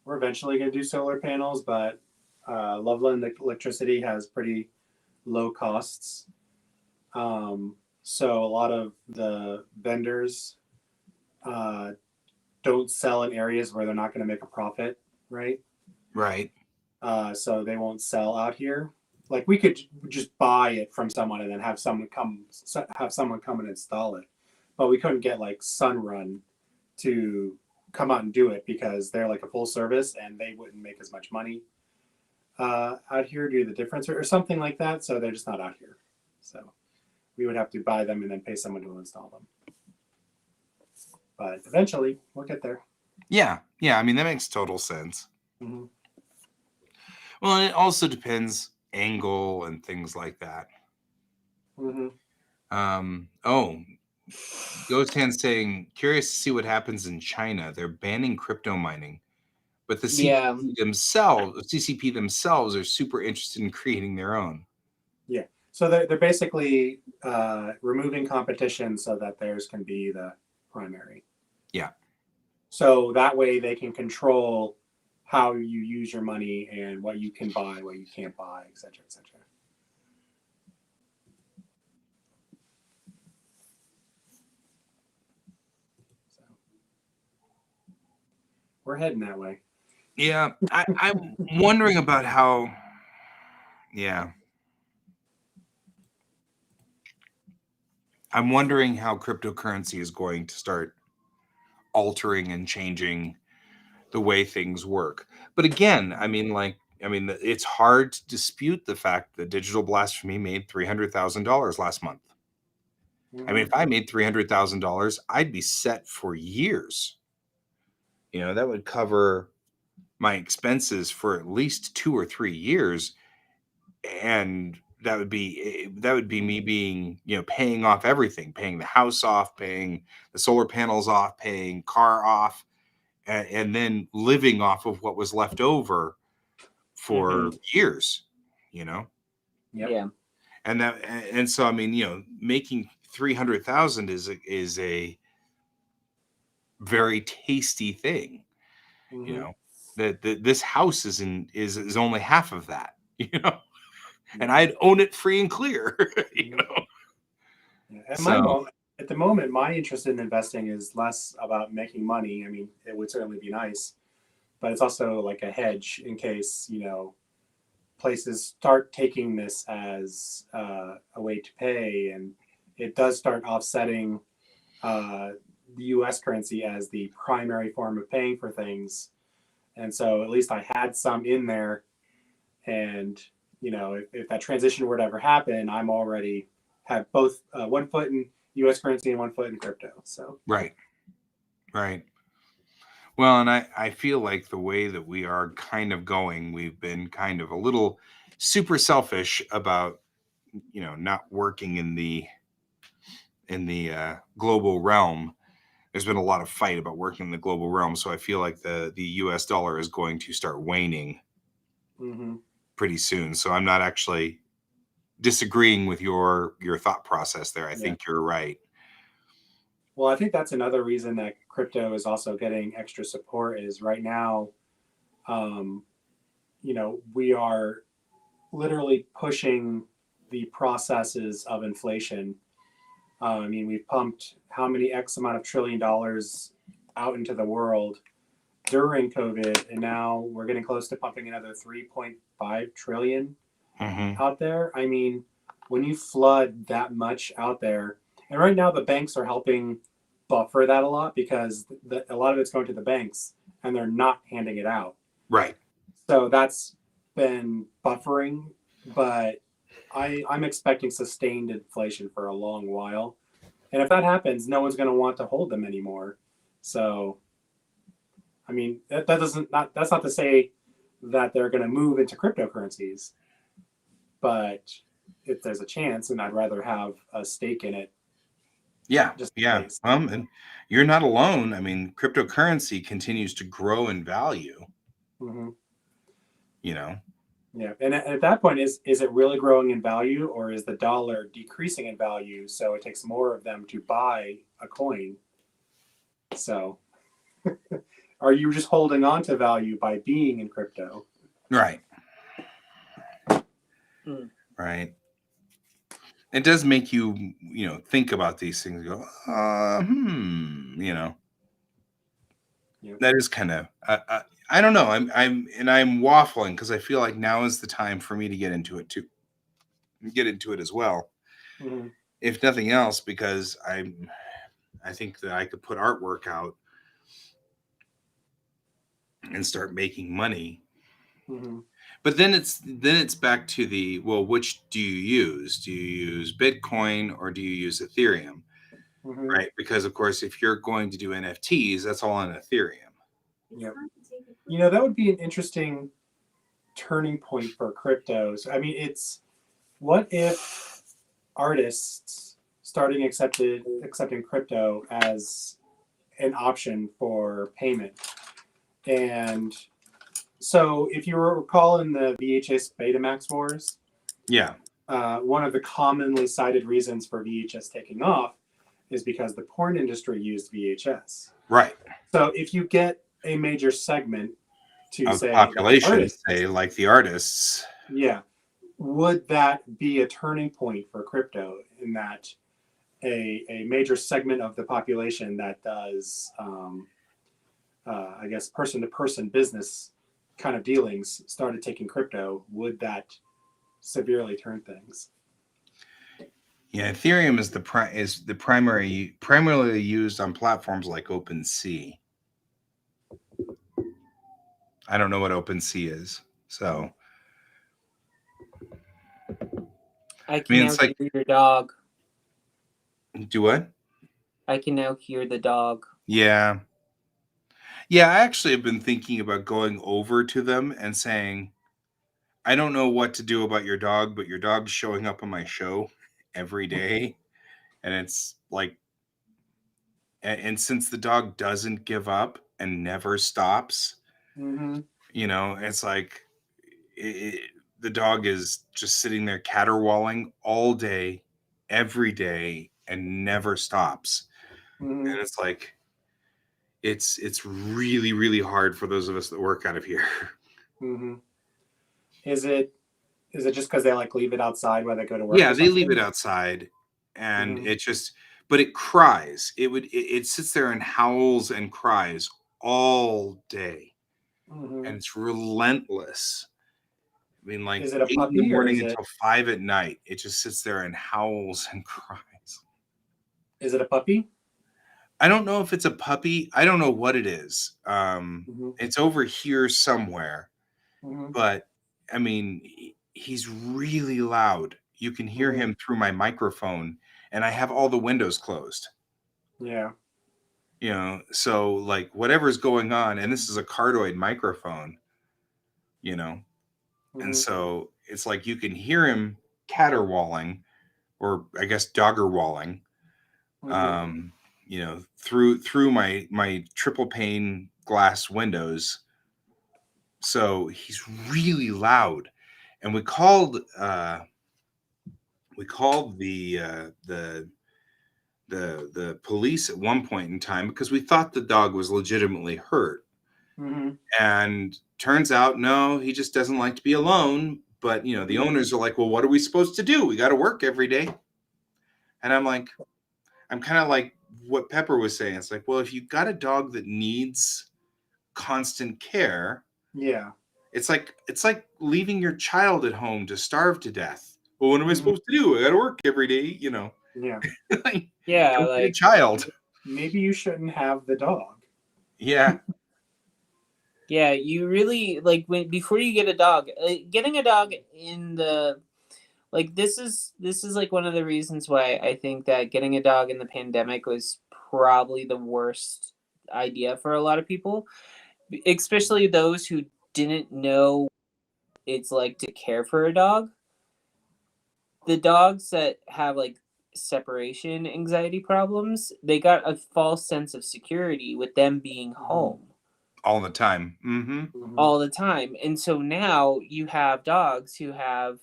We're eventually going to do solar panels, but Loveland Electricity has pretty low costs. So a lot of the vendors uh, don't sell in areas where they're not going to make a profit, right? right. So they won't sell out here. Like we could just buy it from someone and then have someone come and install it, but we couldn't get like Sunrun to come out and do it because they're like a full service and they wouldn't make as much money out here due to the difference, or something like that. So they're just not out here. So we would have to buy them and then pay someone to install them. But eventually, we'll get there. Yeah. Yeah. I mean, that makes total sense. Mm-hmm. Well, and it also depends angle and things like that. Mm-hmm. Oh, Ghost Hand saying, curious to see what happens in China. They're banning crypto mining, but the yeah. CCP themselves are super interested in creating their own. Yeah. So they're basically removing competition so that theirs can be the primary. Yeah. So that way they can control how you use your money and what you can buy, what you can't buy, et cetera, et cetera. So we're heading that way. Yeah. I'm wondering about how, yeah. I'm wondering how cryptocurrency is going to start altering and changing the way things work. But again, it's hard to dispute the fact that Digital Blasphemy made $300,000 last month. I mean, Mm-hmm. if I made $300,000, I'd be set for years. That would cover my expenses for at least 2 or 3 years, and that would be me being, paying off everything, paying the house off, paying the solar panels off, paying car off, and then living off of what was left over for years, you know. Yep. Yeah. And so I mean, making 300,000 is a very tasty thing, that this house is only half of that, and I'd own it free and clear. Yeah. So At the moment, my interest in investing is less about making money. I mean, it would certainly be nice, but it's also like a hedge in case, places start taking this as a way to pay, and it does start offsetting the U.S. currency as the primary form of paying for things. And so at least I had some in there, and if that transition were to ever happen, I'm already have both one foot in U.S. currency and one foot in crypto. So right. Well, and I feel like the way that we are kind of going, we've been kind of a little super selfish about, not working in the global realm. There's been a lot of fight about working in the global realm, so I feel like the U.S. dollar is going to start waning pretty soon. So I'm not actually disagreeing with your thought process there. I think you're right. Well, I think that's another reason that crypto is also getting extra support is right now, we are literally pushing the processes of inflation. I mean, we've pumped how many X amount of $1 trillion out into the world during COVID, and now we're getting close to pumping another 3.5 trillion out there. I mean, when you flood that much out there, and right now the banks are helping buffer that a lot because a lot of it's going to the banks and they're not handing it out. Right. So that's been buffering, but I'm expecting sustained inflation for a long while. And if that happens, no one's going to want to hold them anymore. So, I mean, that's not to say that they're going to move into cryptocurrencies, but if there's a chance, and I'd rather have a stake in it. Yeah. And you're not alone. I mean, cryptocurrency continues to grow in value. Yeah, and at that point, is it really growing in value, or is the dollar decreasing in value? So it takes more of them to buy a coin. So, are you just holding on to value by being in crypto? Right. Right. It does make you, think about these things. And go, That is kind of. I don't know. I'm waffling because I feel like now is the time for me to get into it too. Get into it as well. If nothing else, because I think that I could put artwork out and start making money. But then it's back to which do you use? Do you use Bitcoin or do you use Ethereum? Right? Because of course, if you're going to do NFTs, that's all on Ethereum. Yep. That would be an interesting turning point for cryptos. I mean, what if artists starting accepting crypto as an option for payment? And so if you recall in the VHS Betamax wars, one of the commonly cited reasons for VHS taking off is because the porn industry used VHS. Right. So if you get a major segment to of say the population, artists, say like the artists, would that be a turning point for crypto in that a major segment of the population that does, I guess, person-to-person business kind of dealings started taking crypto? Would that severely turn things? Yeah, Ethereum is primarily used on platforms like OpenSea. I don't know what OpenSea is, so I can now hear your dog. Do what? I can now hear the dog. Yeah, Yeah, I actually have been thinking about going over to them and saying, I don't know what to do about your dog, but your dog's showing up on my show every day. And it's like, and since the dog doesn't give up and never stops, Mm-hmm. it's like the dog is just sitting there caterwauling all day, every day, and never stops. Mm-hmm. And it's like, it's really, really hard for those of us that work out of here. Mm-hmm. Is it just because they like leave it outside while they go to work Yeah, or they leave it something? outside, and Mm-hmm. it just, but it cries. It sits there and howls and cries all day, Mm-hmm. and it's relentless. I mean, like Is it a 8 in the puppy or morning is it until 5 at night. It just sits there and howls and cries. a puppy? I don't know if it's a puppy. I don't know what it is. Mm-hmm. It's over here somewhere, Mm-hmm. but I mean, he's really loud. You can hear Mm-hmm. him through my microphone, and I have all the windows closed. Yeah. So like whatever's going on, and this is a cardioid microphone, you know, and Mm-hmm. so it's like you can hear him caterwauling, or I guess doggerwauling, Mm-hmm. um, through my triple pane glass windows. So he's really loud, and we called the police at one point in time because we thought the dog was legitimately hurt. Mm-hmm. And turns out, no, he just doesn't like to be alone. But the Mm-hmm. owners are like, well, what are we supposed to do? We got to work every day. And I'm kind of like what Pepper was saying. It's like, well, if you got a dog that needs constant care, Yeah. it's like leaving your child at home to starve to death. Well, what am I Mm-hmm. supposed to do? I got to work every day. Yeah. Like, Yeah, go get a like child. Maybe you shouldn't have the dog. Yeah. yeah, you really like when before you get a dog, getting a dog in the like this is like one of the reasons why I think that getting a dog in the pandemic was probably the worst idea for a lot of people, especially those who didn't know it's like to care for a dog. The dogs that have like separation anxiety problems, they got a false sense of security with them being Mm-hmm. home All the time. Mm-hmm. Mm-hmm. all the time. And so now you have dogs who have,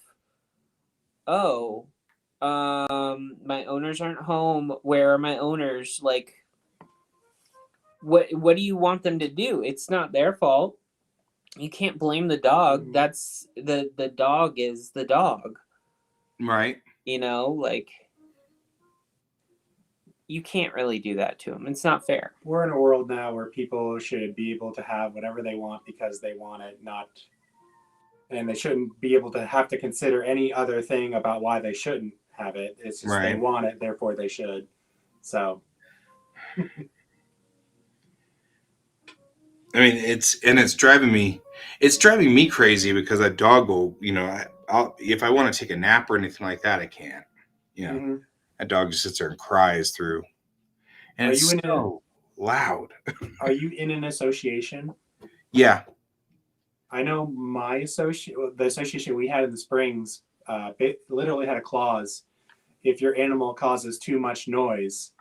oh, my owners aren't home. Where are my owners? Like, what do you want them to do? It's not their fault. You can't blame the dog. Mm-hmm. That's the dog is the dog. Right. Like you can't really do that to him. It's not fair. We're in a world now where people should be able to have whatever they want because they want it, and they shouldn't be able to have to consider any other thing about why they shouldn't have it. It's just they Right. want it, therefore they should. So, I mean, it's driving me crazy because a dog will, if I want to take a nap or anything like that, I can't. mm-hmm. That dog just sits there and cries through, and Are it's you in so loud. Are you in an association? Yeah. I know the association we had in the Springs, it literally had a clause: if your animal causes too much noise,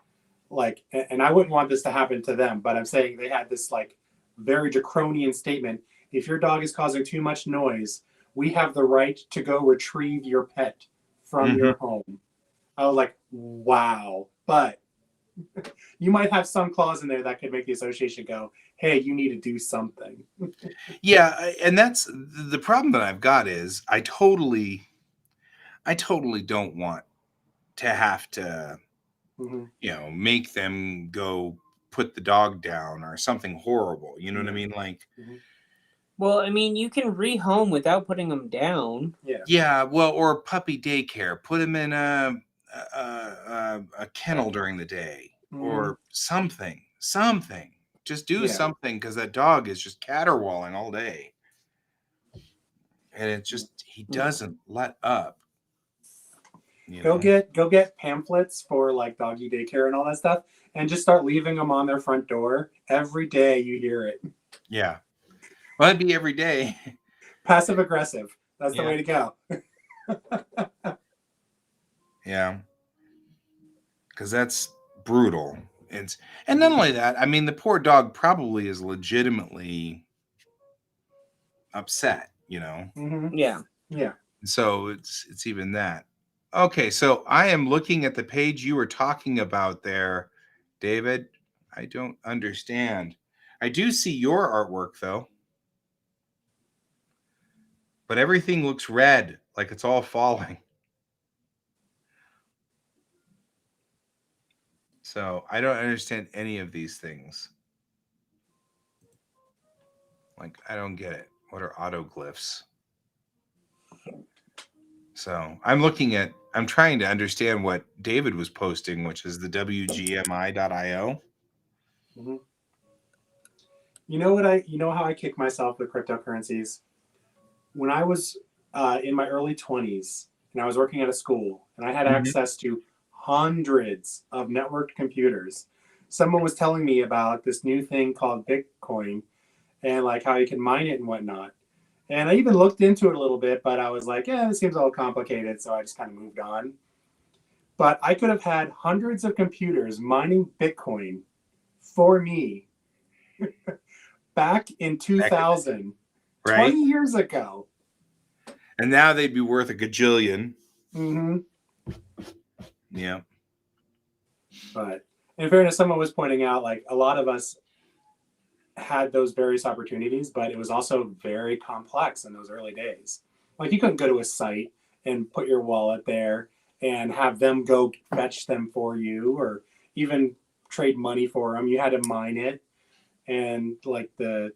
and I wouldn't want this to happen to them, but I'm saying they had this like very draconian statement: if your dog is causing too much noise, we have the right to go retrieve your pet from Hmm. your home. I was like, wow, but you might have some clause in there that could make the association go, hey, you need to do something. Yeah, and that's the problem that I've got is I totally don't want to have to, Mm-hmm. make them go put the dog down or something horrible. You know what I Yeah. mean? Like, Mm-hmm. Well, I mean, you can rehome without putting them down. Yeah. yeah, well, or puppy daycare, put him in a kennel during the day Mm-hmm. or something. Just do Yeah. something because that dog is just caterwauling all day, and he doesn't let up. Go get pamphlets for like doggy daycare and all that stuff, and just start leaving them on their front door. Every day you hear it. Yeah. Well, it'd be every day. Passive aggressive. That's the Yeah. way to go. Yeah. Because that's brutal. And not only that, I mean, the poor dog probably is legitimately upset, you know. Mm-hmm. Yeah. Yeah. So it's even that. Okay, so I am looking at the page you were talking about there, David. I don't understand. I do see your artwork though, but everything looks red, like it's all falling. So I don't understand any of these things. Like, I don't get it. What are autoglyphs? So I'm trying to understand what David was posting, which is the WGMI.io. Mm-hmm. You know how I kick myself with cryptocurrencies? When I was in my early 20s and I was working at a school and I had Mhm. access to hundreds of networked computers, someone was telling me about this new thing called Bitcoin and like how you can mine it and whatnot. And I even looked into it a little bit, but I was like, yeah, this seems a little complicated. So I just kind of moved on. But I could have had hundreds of computers mining Bitcoin for me back in 2000, Right? 20 years ago. And now they'd be worth a gajillion. Mm-hmm. Yeah. But in fairness, someone was pointing out like a lot of us had those various opportunities, but it was also very complex in those early days. Like you couldn't go to a site and put your wallet there and have them go fetch them for you or even trade money for them. You had to mine it. And like it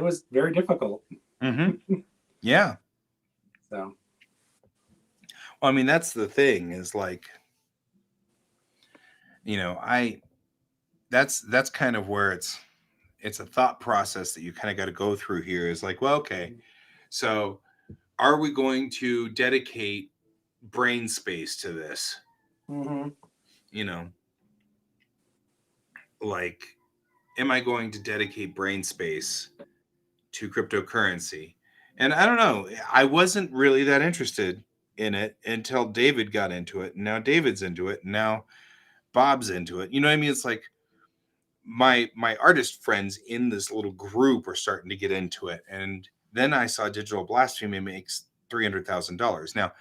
was very difficult. Mm-hmm. Yeah. So, Well, I mean, that's the thing is like, that's kind of where it's a thought process that you kind of got to go through here is like, well, okay, so are we going to dedicate brain space to this? mm-hmm. You know, like, am I going to dedicate brain space to cryptocurrency? And I don't know. I wasn't really that interested in it until David got into it. And now David's into it. And now Bob's into it. You know what I mean? It's like my artist friends in this little group are starting to get into it. And then I saw Digital Blasphemy makes $300,000. Now,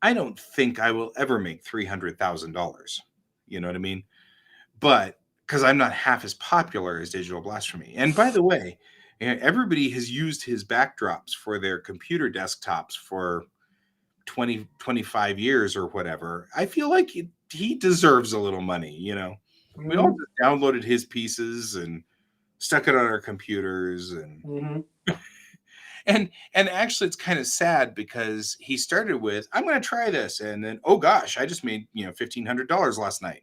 I don't think I will ever make $300,000. You know what I mean? But because I'm not half as popular as Digital Blasphemy. And by the way, everybody has used his backdrops for their computer desktops for 20, 25 years or whatever. I feel like he deserves a little money, you know. Mm-hmm. We all just downloaded his pieces and stuck it on our computers and Mm-hmm. and actually it's kind of sad because he started with, I'm going to try this, and then, oh gosh, I just made $1,500 last night.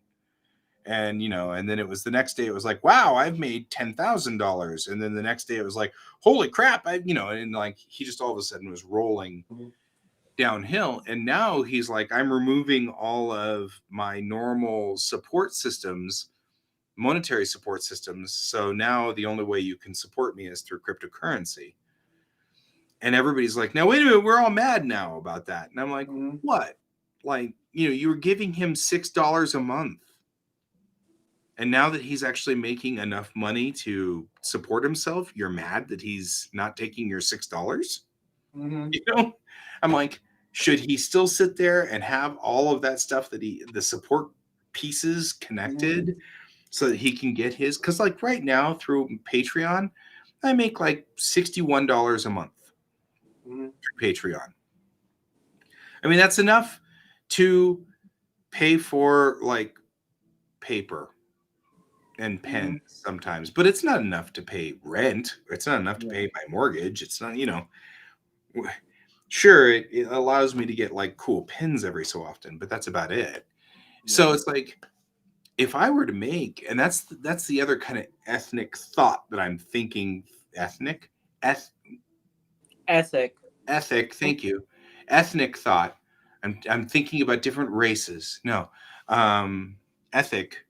And and then it was the next day it was like, wow, I've made $10,000. And then the next day it was like, holy crap, and like he just all of a sudden was rolling Mm-hmm. downhill. And now he's like, I'm removing all of my normal support systems, monetary support systems, so now the only way you can support me is through cryptocurrency. And everybody's like, now wait a minute, we're all mad now about that. And I'm like, Mm-hmm. what? Like, you were giving him $6 a month. And now that he's actually making enough money to support himself, you're mad that he's not taking your $6? Mm-hmm. I'm like, should he still sit there and have all of that stuff the support pieces connected so that he can get his? Because like right now through Patreon, I make like $61 a month Mm-hmm. through Patreon. I mean, that's enough to pay for like paper and pens sometimes, but it's not enough to pay rent. It's not enough to pay my mortgage. It's not, sure, it allows me to get like cool pins every so often, but that's about it. So it's like, if I were to make, and that's the other kind of ethnic thought that I'm thinking, ethic, thank you. Ethnic thought. I'm thinking about different races. No. Ethic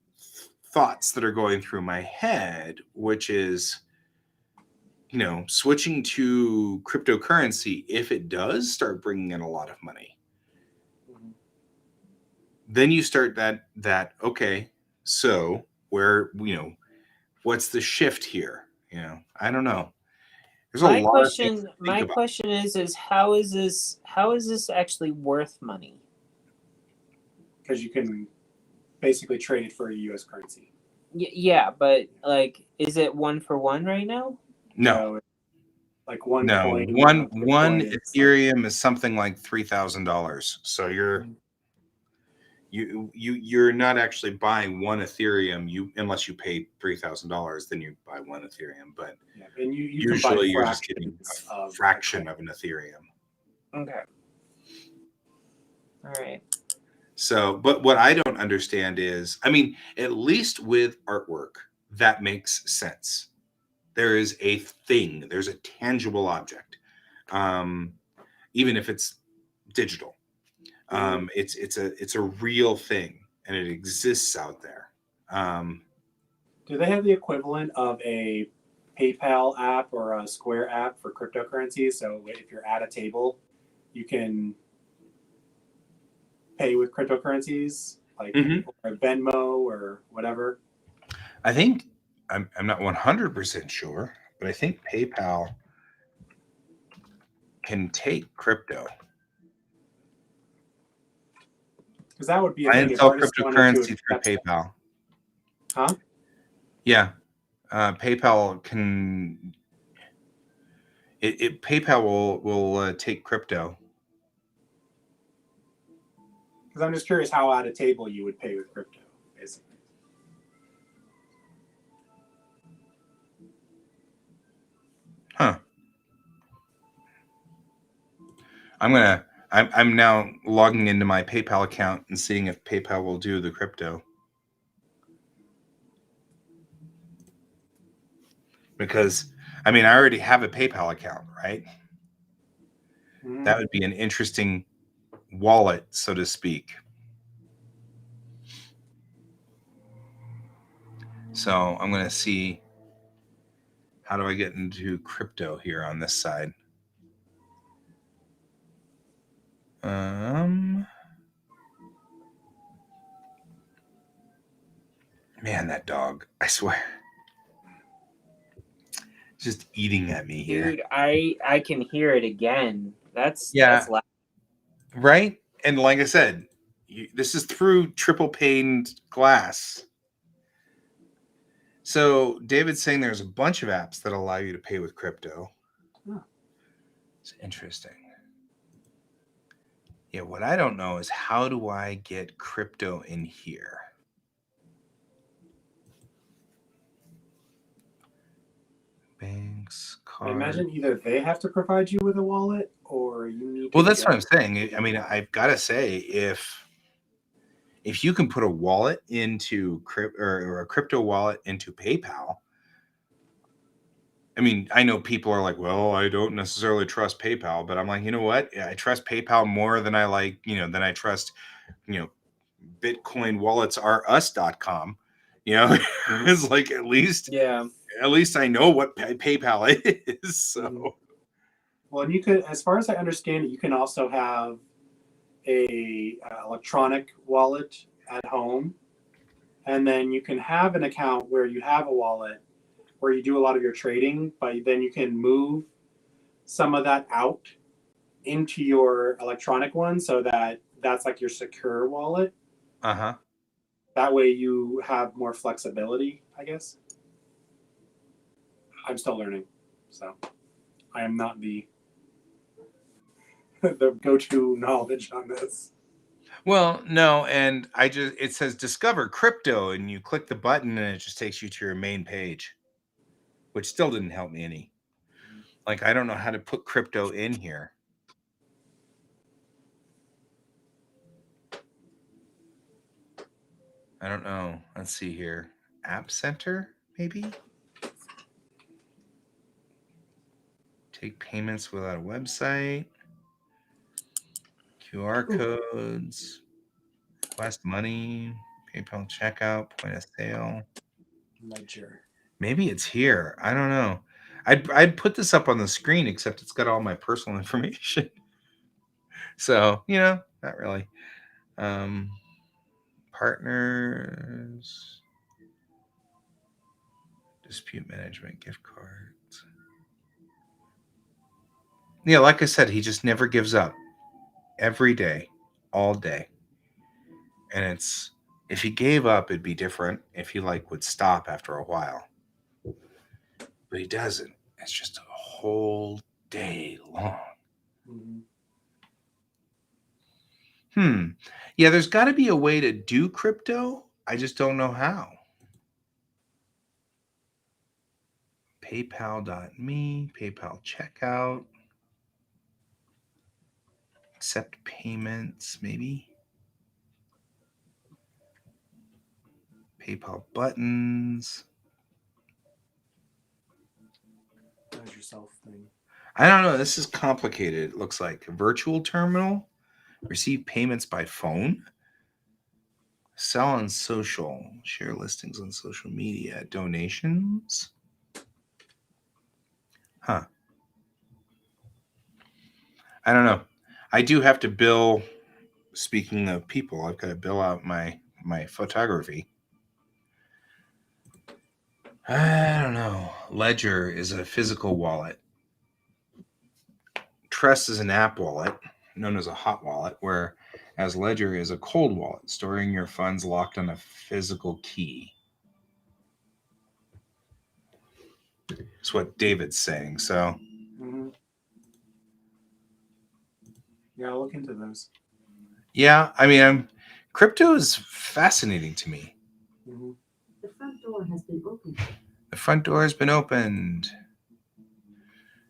thoughts that are going through my head, which is, switching to cryptocurrency, if it does start bringing in a lot of money, then you start that okay, so where, what's the shift here? I don't know. There's a My lot of things question, to think about. is how is this actually worth money? Because you can basically trade it for a U.S. currency. Yeah, but like, is it 1-for-1 right now? No, So, like one no, coin. one Bitcoin is Ethereum is something like $3,000. So you're not actually buying one Ethereum. Unless you pay $3,000, then you buy one Ethereum. But yeah, and you usually can buy you're just getting fractions a of fraction of an Ethereum. Okay. All right. So, but what I don't understand is, at least with artwork, that makes sense. There is a thing, there's a tangible object, even if it's digital. It's a real thing, and it exists out there. Do they have the equivalent of a PayPal app or a Square app for cryptocurrency? So if you're at a table, you can pay with cryptocurrencies, like or Venmo or whatever. I think I'm not 100% sure, but I think PayPal can take crypto. Because that would be a I thing can if sell artists wanted to cryptocurrency through accept that. PayPal. Huh? Yeah, PayPal can. PayPal will take crypto. Because I'm just curious how at a table you would pay with crypto, basically. Huh. I'm now logging into my PayPal account and seeing if PayPal will do the crypto. Because I already have a PayPal account, right? Mm-hmm. That would be an interesting wallet, so to speak. So I'm going to see, how do I get into crypto here on this side? Man, that dog, I swear, just eating at me here. Dude, I can hear it again. That's loud. Right? And like I said, this is through triple paned glass. So David's saying there's a bunch of apps that allow you to pay with crypto. Oh. It's interesting. Yeah, what I don't know is, how do I get crypto in here? Banks, cards. I imagine either they have to provide you with a wallet, or you need to. Well, that's what I'm saying. I've got to say, if you can put a wallet into or a crypto wallet into PayPal, I know people are like, well, I don't necessarily trust PayPal, but I'm like, you know what? Yeah, I trust PayPal more than than I trust, Bitcoin wallets are us.com. It's like, at least I know what PayPal is. So, well, and you could, as far as I understand it, you can also have a electronic wallet at home, and then you can have an account where you have a wallet where you do a lot of your trading, but then you can move some of that out into your electronic one, so that's like your secure wallet. That way you have more flexibility, I guess. I'm still learning, so I am not the go-to knowledge on this. Well, no, and it says discover crypto, and you click the button and it just takes you to your main page, which still didn't help me any. Like, I don't know how to put crypto in here. I don't know. Let's see here. App Center, maybe? Take payments without a website. QR codes. Request money. PayPal checkout, point of sale. Ledger. Maybe it's here. I don't know. I'd put this up on the screen, except it's got all my personal information. So, not really. Partners, dispute management, gift cards. Yeah, like I said, he just never gives up. Every day, all day. And it's, if he gave up, it'd be different. If he would stop after a while. But he doesn't. It's just a whole day long. Mm-hmm. Yeah, there's got to be a way to do crypto. I just don't know how. PayPal.me, PayPal checkout. Accept payments, maybe. PayPal buttons. How's yourself thing? I don't know. This is complicated. It looks like a virtual terminal. Receive payments by phone. Sell on social. Share listings on social media. Donations. Huh. I don't know. I do have to bill. Speaking of people, I've got to bill out my photography. I don't know. Ledger is a physical wallet. Trust is an app wallet, known as a hot wallet, whereas Ledger is a cold wallet, storing your funds locked on a physical key. That's what David's saying. So, yeah, I'll look into those. Yeah, I mean, crypto is fascinating to me. Mm-hmm. The front door has been opened. The front door has been opened.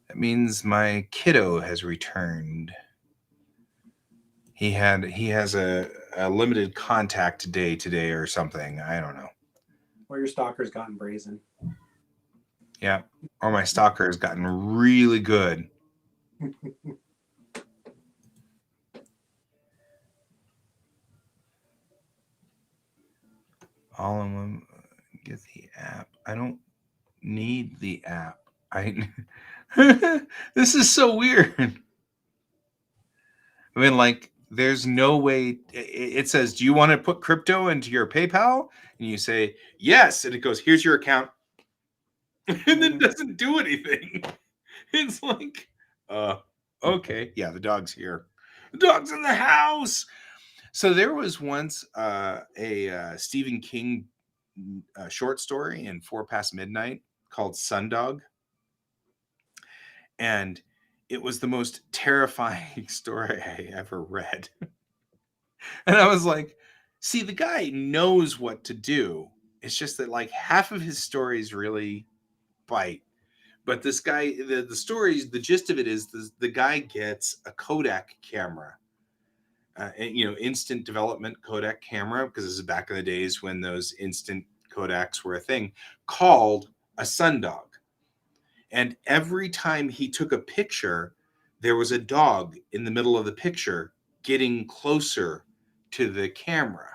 That means my kiddo has returned. He has a limited contact day today or something. I don't know. Or your stalker's gotten brazen. Yeah. Or my stalker has gotten really good. All in one. Get the app. I don't need the app. This is so weird. I mean, there's no way. It says, do you want to put crypto into your PayPal? And you say, yes. And it goes, here's your account. And then doesn't do anything. It's like, okay. Yeah, the dog's here. The dog's in the house. So there was once a Stephen King short story in 4 Past Midnight called Sundog. And it was the most terrifying story I ever read. And I was like, see, the guy knows what to do. It's just that half of his stories really bite. But this guy, the stories, the gist of it is the guy gets a Kodak camera. Instant development Kodak camera, because this is back in the days when those instant Kodaks were a thing, called a Sundog. And every time he took a picture, there was a dog in the middle of the picture getting closer to the camera.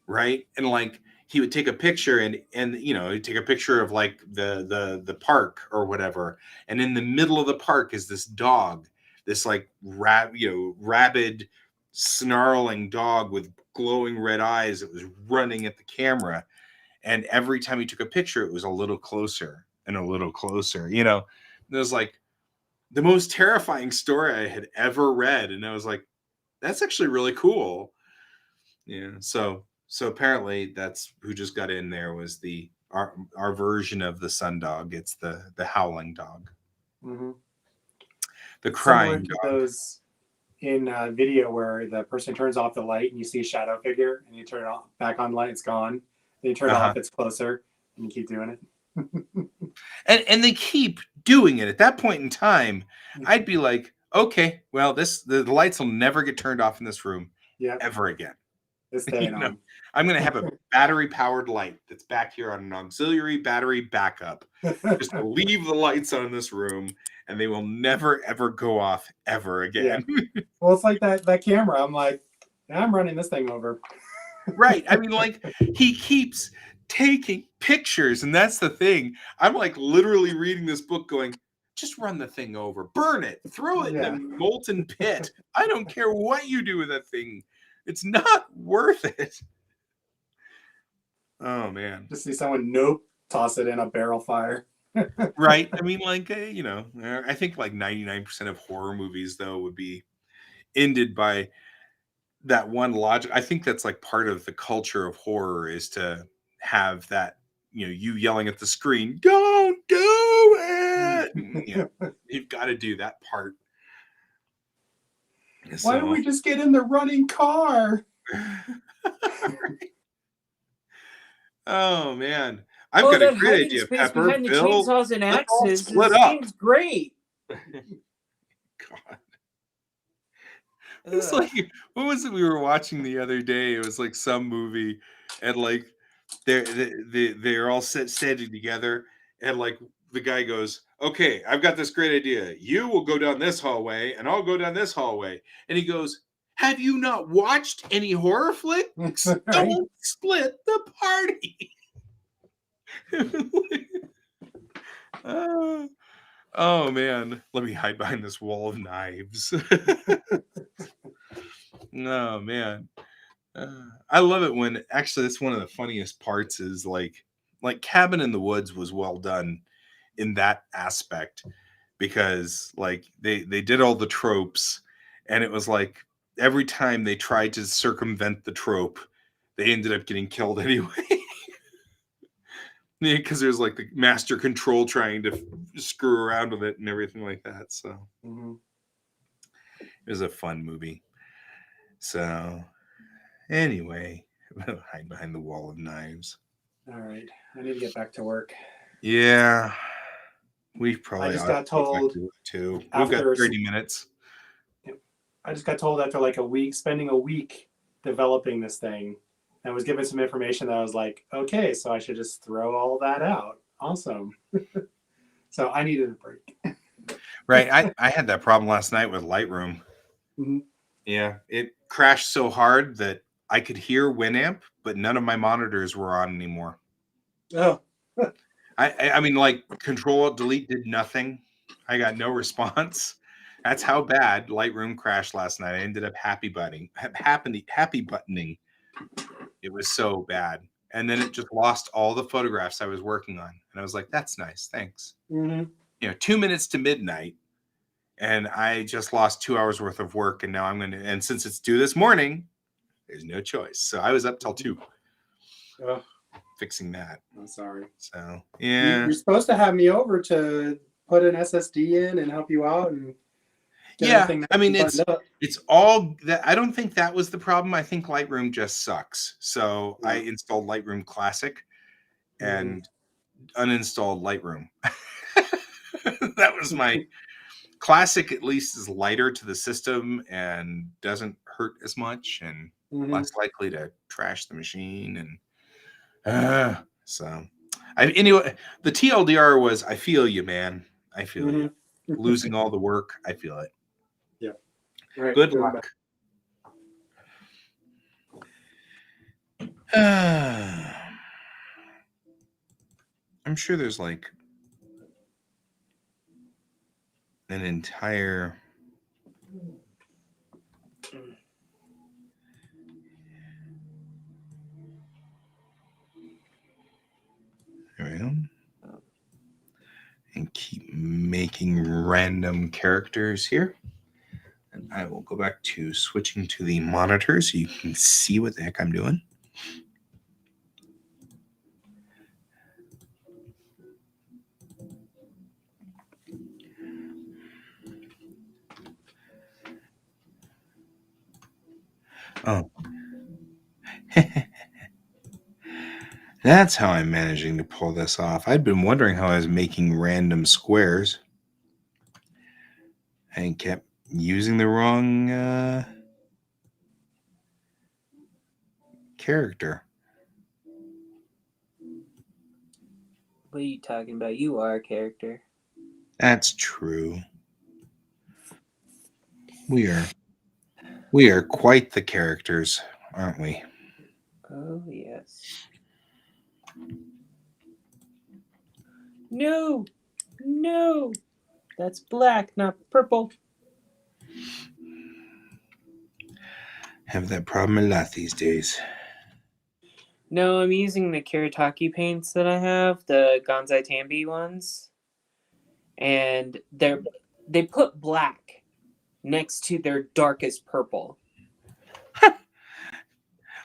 Right? And he would take a picture and he'd take a picture of the park or whatever. And in the middle of the park is this dog, this rabid, snarling dog with glowing red eyes that was running at the camera. And every time he took a picture, it was a little closer and a little closer. It was the most terrifying story I had ever read. And I was like, that's actually really cool. Yeah. So apparently that's who just got in there was our version of the Sundog. It's the howling dog. Mm-hmm. The crying dog. Those in video where the person turns off the light and you see a shadow figure and you turn it off, back on light, it's gone. Then you turn it off, it's closer, and you keep doing it. and they keep doing it. At that point in time, I'd be like, okay, well, the lights will never get turned off in this room ever again. It's staying on. I'm going to have a battery-powered light that's back here on an auxiliary battery backup. Just to leave the lights on in this room, and they will never, ever go off ever again. Yeah. Well, it's like that camera. I'm like, I'm running this thing over. Right. I mean, like, he keeps taking pictures, and that's the thing. I'm like literally reading this book going, just run the thing over, burn it, throw it in Yeah. a molten pit. I don't care what you do with that thing. It's not worth it. Oh man. Just see someone toss it in a barrel fire. Right. I mean, like, I think like 99% of horror movies though would be ended by that one logic. I think that's like part of the culture of horror is to have that, you yelling at the screen, don't do it. You've got to do that part. Why don't we just get in the running car? Oh man. I've got a that great hiding idea, space Pepper. behind the Bill, chainsaws and let's all axes split up. seems great. God. It's like, what was it we were watching the other day? It was like some movie, and like they're all standing together, and like the guy goes, "Okay, I've got this great idea. You will go down this hallway, and I'll go down this hallway." And he goes, "Have you not watched any horror flicks? Right. Don't split the party." Oh man, let me hide behind this wall of knives. Oh man, I love it when actually that's one of the funniest parts is like Cabin in the Woods was well done in that aspect because like they did all the tropes and it was like every time they tried to circumvent the trope, they ended up getting killed anyway. Because there's like the master control trying to screw around with it and everything like that. So it was a fun movie. So anyway, hide behind the wall of knives. All right, I need to get back to work. Yeah, we probably I just ought got to get back told to it too. We've got after 30 minutes. I just got told after like spending a week developing this thing, and was given some information that I was like, okay, so I should just throw all that out. Awesome. So I needed a break. Right. I had that problem last night with Lightroom. Mhm. Yeah, it crashed so hard that I could hear Winamp, but none of my monitors were on anymore. Oh, I mean, like Control Delete did nothing. I got no response. That's how bad Lightroom crashed last night. I ended up happy buttoning. It was so bad. And then it just lost all the photographs I was working on. And I was like, that's nice. Thanks. 2 minutes to midnight. And I just lost 2 hours worth of work. And now and since it's due this morning, there's no choice. So I was up till 2 fixing that. I'm sorry. So, yeah. You're supposed to have me over to put an SSD in and help you out and I mean, it's all that. I don't think that was the problem. I think Lightroom just sucks. So I installed Lightroom Classic and uninstalled Lightroom. That was my Classic. At least is lighter to the system and doesn't hurt as much and less likely to trash the machine. And so anyway, the TLDR was, I feel you, man. I feel you. Losing all the work. I feel it. Right. Good luck. I'm sure there's like an entire and keep making random characters here. And I will go back to switching to the monitor so you can see what the heck I'm doing. Oh. That's how I'm managing to pull this off. I'd been wondering how I was making random squares. I kept using the wrong character. What are you talking about? You are a character. That's true. We are quite the characters, aren't we? Oh, yes. No! No! That's black, not purple. Have that problem a lot these days. No, I'm using the Kiritaki paints that I have, the Gonzai Tambi ones. And they put black next to their darkest purple.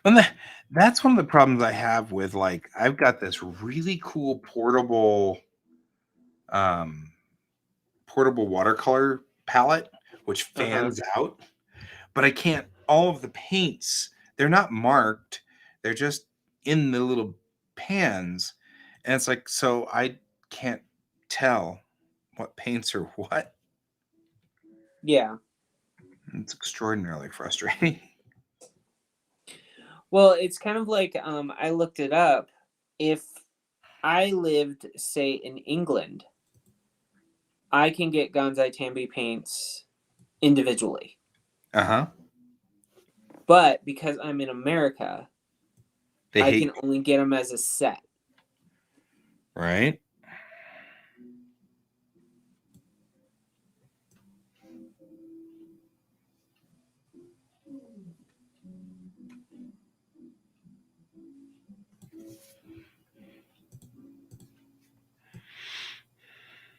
And that's one of the problems I have with, like, I've got this really cool portable watercolor palette which fans out, but I can't, all of the paints, they're not marked, they're just in the little pans, and it's like, so I can't tell what paints are what. Yeah. It's extraordinarily frustrating. Well, it's kind of like I looked it up. If I lived, say, in England, I can get Gonzai Tambi paints individually. Uh-huh. But because I'm in America, They I hate, can only get them as a set. right?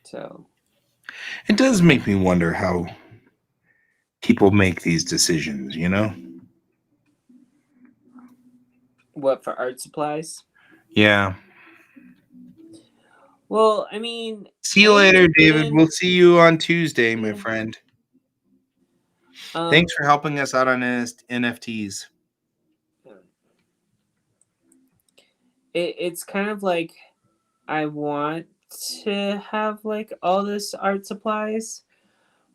So It does make me wonder how people make these decisions, you know? what, for art supplies? Yeah. Well, I mean, See you hey, later, David. man. We'll see you on Tuesday, my Yeah. friend. Thanks for helping us out on NFTs. It's kind of like I want to have like all this art supplies,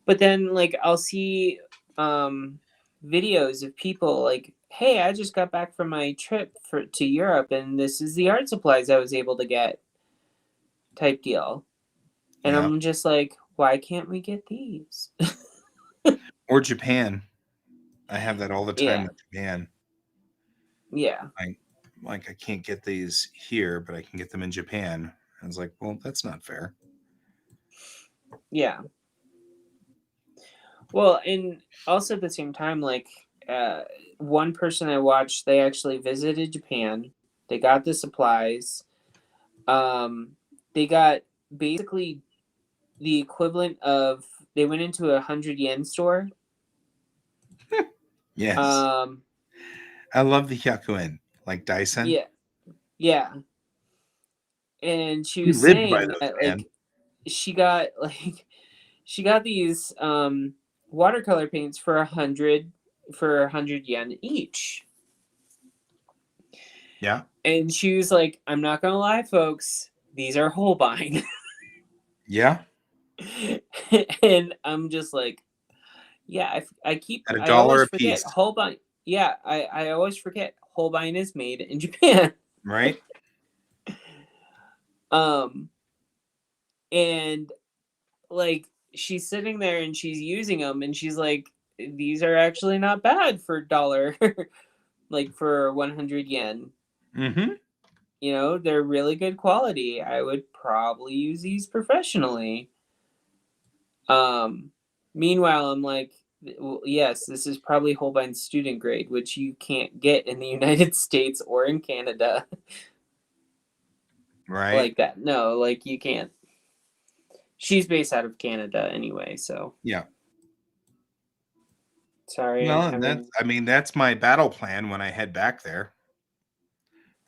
but then like I'll see videos of people like, hey, I just got back from my trip to Europe and this is the art supplies I was able to get, type deal. And Yeah. I'm just like, why can't we get these? Or Japan. I have that all the time Yeah. with Japan. Yeah. Like I can't get these here, but I can get them in Japan. I was like, well, that's not fair. Yeah. Well, and also at the same time, like one person I watched, they actually visited Japan. They got the supplies. They got basically the equivalent of, they went into a 100 yen store. Yes. I love the Hyakuen, like Dyson. Yeah. Yeah. And she You was lived by saying those, that man. like she got these watercolor paints for 100 yen each. Yeah. And she was like, I'm not gonna lie, folks, these are Holbein. Yeah. And I'm just like, yeah, At I always $1 a forget piece. Holbein. Yeah, I always forget Holbein is made in Japan. Right? And like she's sitting there and she's using them and she's like, these are actually not bad for $1, like for 100 yen. Mm-hmm. You know, they're really good quality. I would probably use these professionally. Meanwhile, I'm like, well, yes, this is probably Holbein student grade, which you can't get in the United States or in Canada. Right. Like that. No, like you can't. She's based out of Canada anyway, so. Yeah. Sorry. Well, and that's my battle plan when I head back there.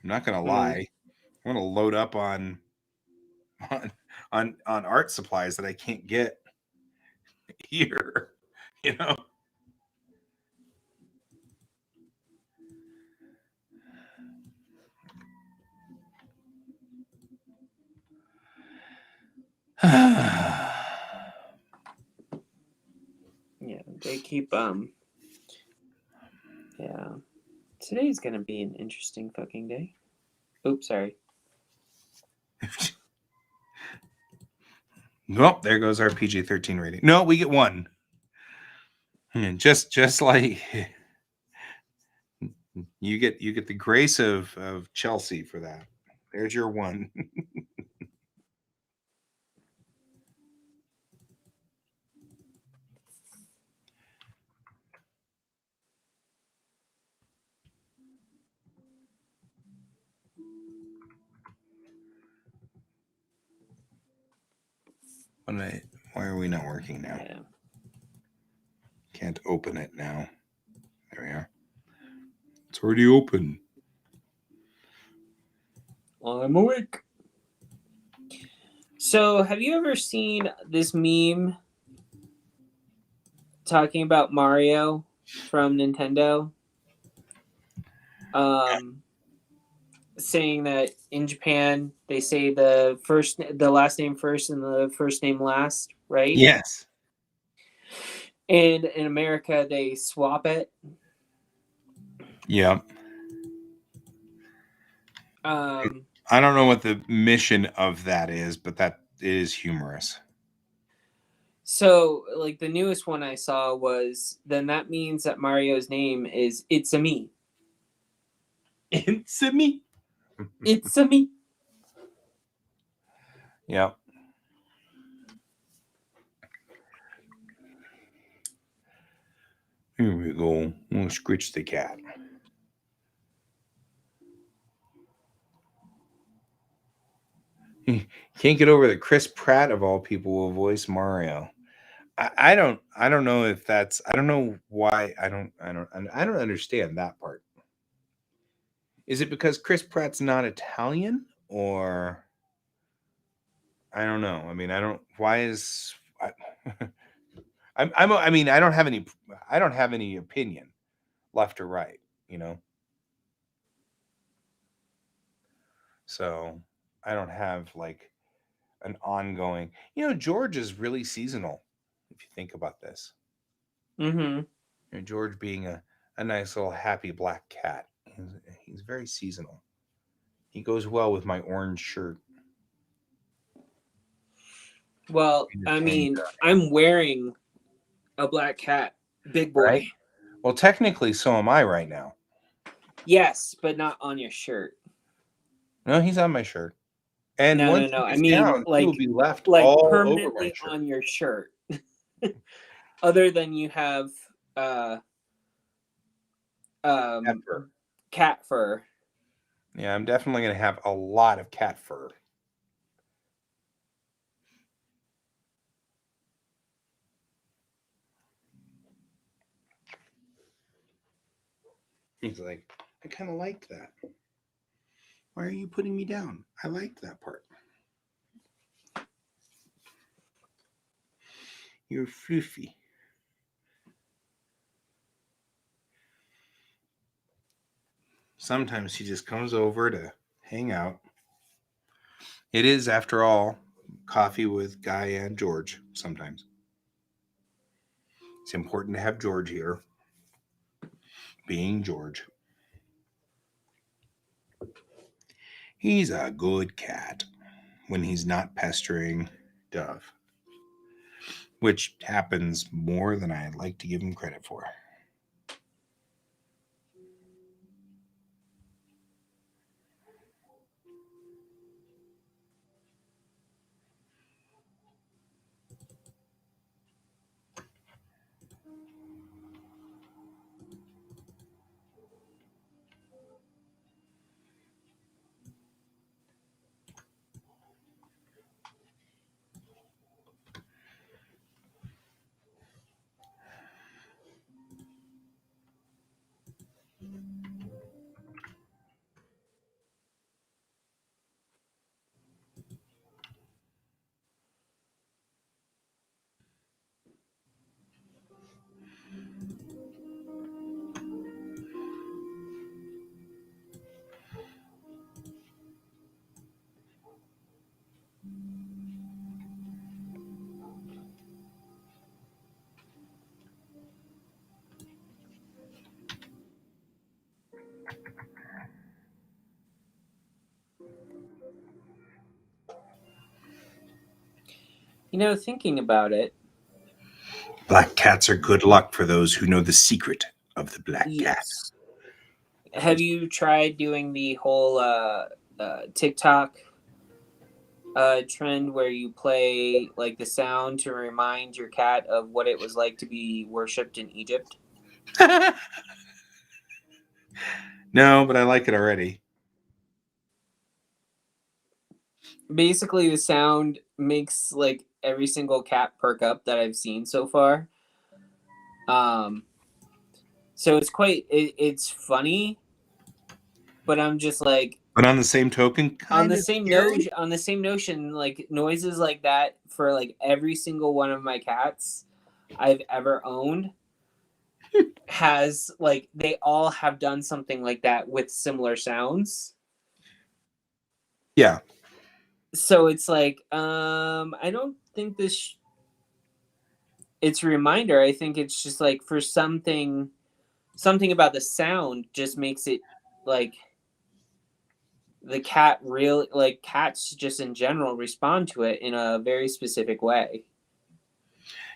I'm not gonna lie. I'm gonna load up on art supplies that I can't get here. You know. Yeah, they keep yeah. Today's gonna be an interesting fucking day. Oops, sorry. Well, there goes our PG-13 rating. No, we get 1. Just like You get the grace of Chelsea for that. There's your one. Why are we not working now? Yeah. Can't open it now. There we are. It's already open. I'm awake. So, have you ever seen this meme talking about Mario from Nintendo? Saying that in Japan they say the last name first and the first name last, right? Yes. And in America they swap it. Yeah. I don't know what the mission of that is, but that is humorous. So, like, the newest one I saw was, then that means that Mario's name is It's-a-me. It's-a-me. It's-a-me. Yeah. Here we go. We'll scritch the cat. Can't get over that Chris Pratt of all people will voice Mario. I don't know if that's, I don't know why. I don't understand that part. Is it because Chris Pratt's not Italian, or I don't know. I mean, why is I mean, I don't have any opinion, left or right, So I don't have like an ongoing, George is really seasonal if you think about this. Mm-hmm. George being a nice little happy black cat. He's very seasonal. He goes well with my orange shirt. Well, I mean, I'm wearing a black cat, big boy. Right? Well, technically, so am I right now. Yes, but not on your shirt. No, he's on my shirt. And no. I mean, down, like, he will be left like all permanently over my shirt. on your shirt. Other than you have cat fur. Yeah, I'm definitely going to have a lot of cat fur. He's like, I kind of like that. Why are you putting me down? I like that part. You're fluffy. Sometimes he just comes over to hang out. It is, after all, coffee with Guy and George sometimes. It's important to have George here, being George. He's a good cat when he's not pestering Dove, which happens more than I'd like to give him credit for. Thinking about it. Black cats are good luck for those who know the secret of the black cat. Have you tried doing the whole TikTok trend where you play like the sound to remind your cat of what it was like to be worshipped in Egypt? No, but I like it already. Basically, the sound makes like every single cat perk up that I've seen so far. So it's it's funny, but I'm just like But on the same token, on kind the of same scary. note on the same notion, like noises like that for like every single one of my cats I've ever owned has like they all have done something like that with similar sounds. Yeah. So it's like I don't think it's a reminder. I think it's just like for something about the sound just makes it like the cat really like cats just in general respond to it in a very specific way.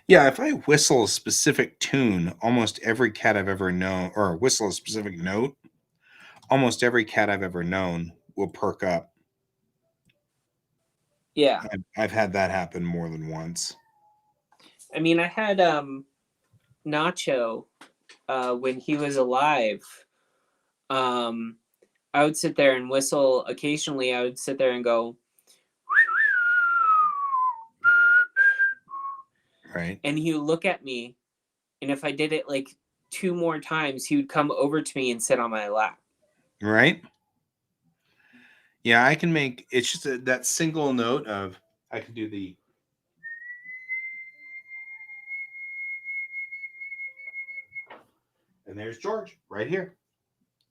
Yeah, if I whistle a specific tune, almost every cat I've ever known, or whistle a specific note, almost every cat I've ever known will perk up. Yeah. I've had that happen more than once. I mean, I had Nacho when he was alive. Um I would sit there and whistle occasionally. I would sit there and go, Right. and he would look at me, and if I did it like 2 more times, he would come over to me and sit on my lap. Right. Yeah, I can make it's just that single note of I can do the and there's George right here.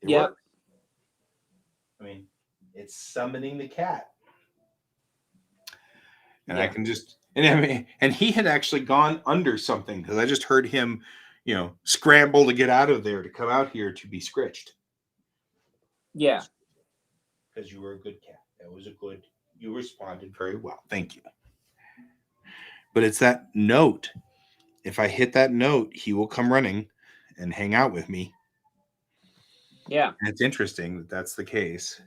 It Yep. works. I mean, it's summoning the cat. And I can just and I mean, and he had actually gone under something because I just heard him, scramble to get out of there to come out here to be scritched. Yeah. Because you were a good cat. That was you responded very well. Thank you. But it's that note. If I hit that note, he will come running and hang out with me. Yeah. And it's interesting that that's the case.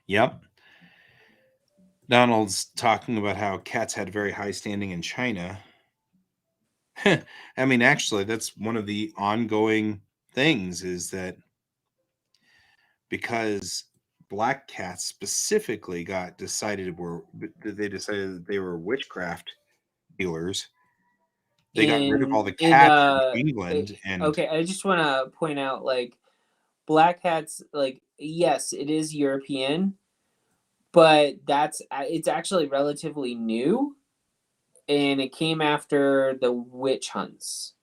Yep. Donald's talking about how cats had very high standing in China. I mean, actually, that's one of the ongoing things is that because black cats specifically decided that they were witchcraft dealers. They got rid of all the cats in England and okay, I just want to point out like black cats, like yes, it is European, but it's actually relatively new, and it came after the witch hunts.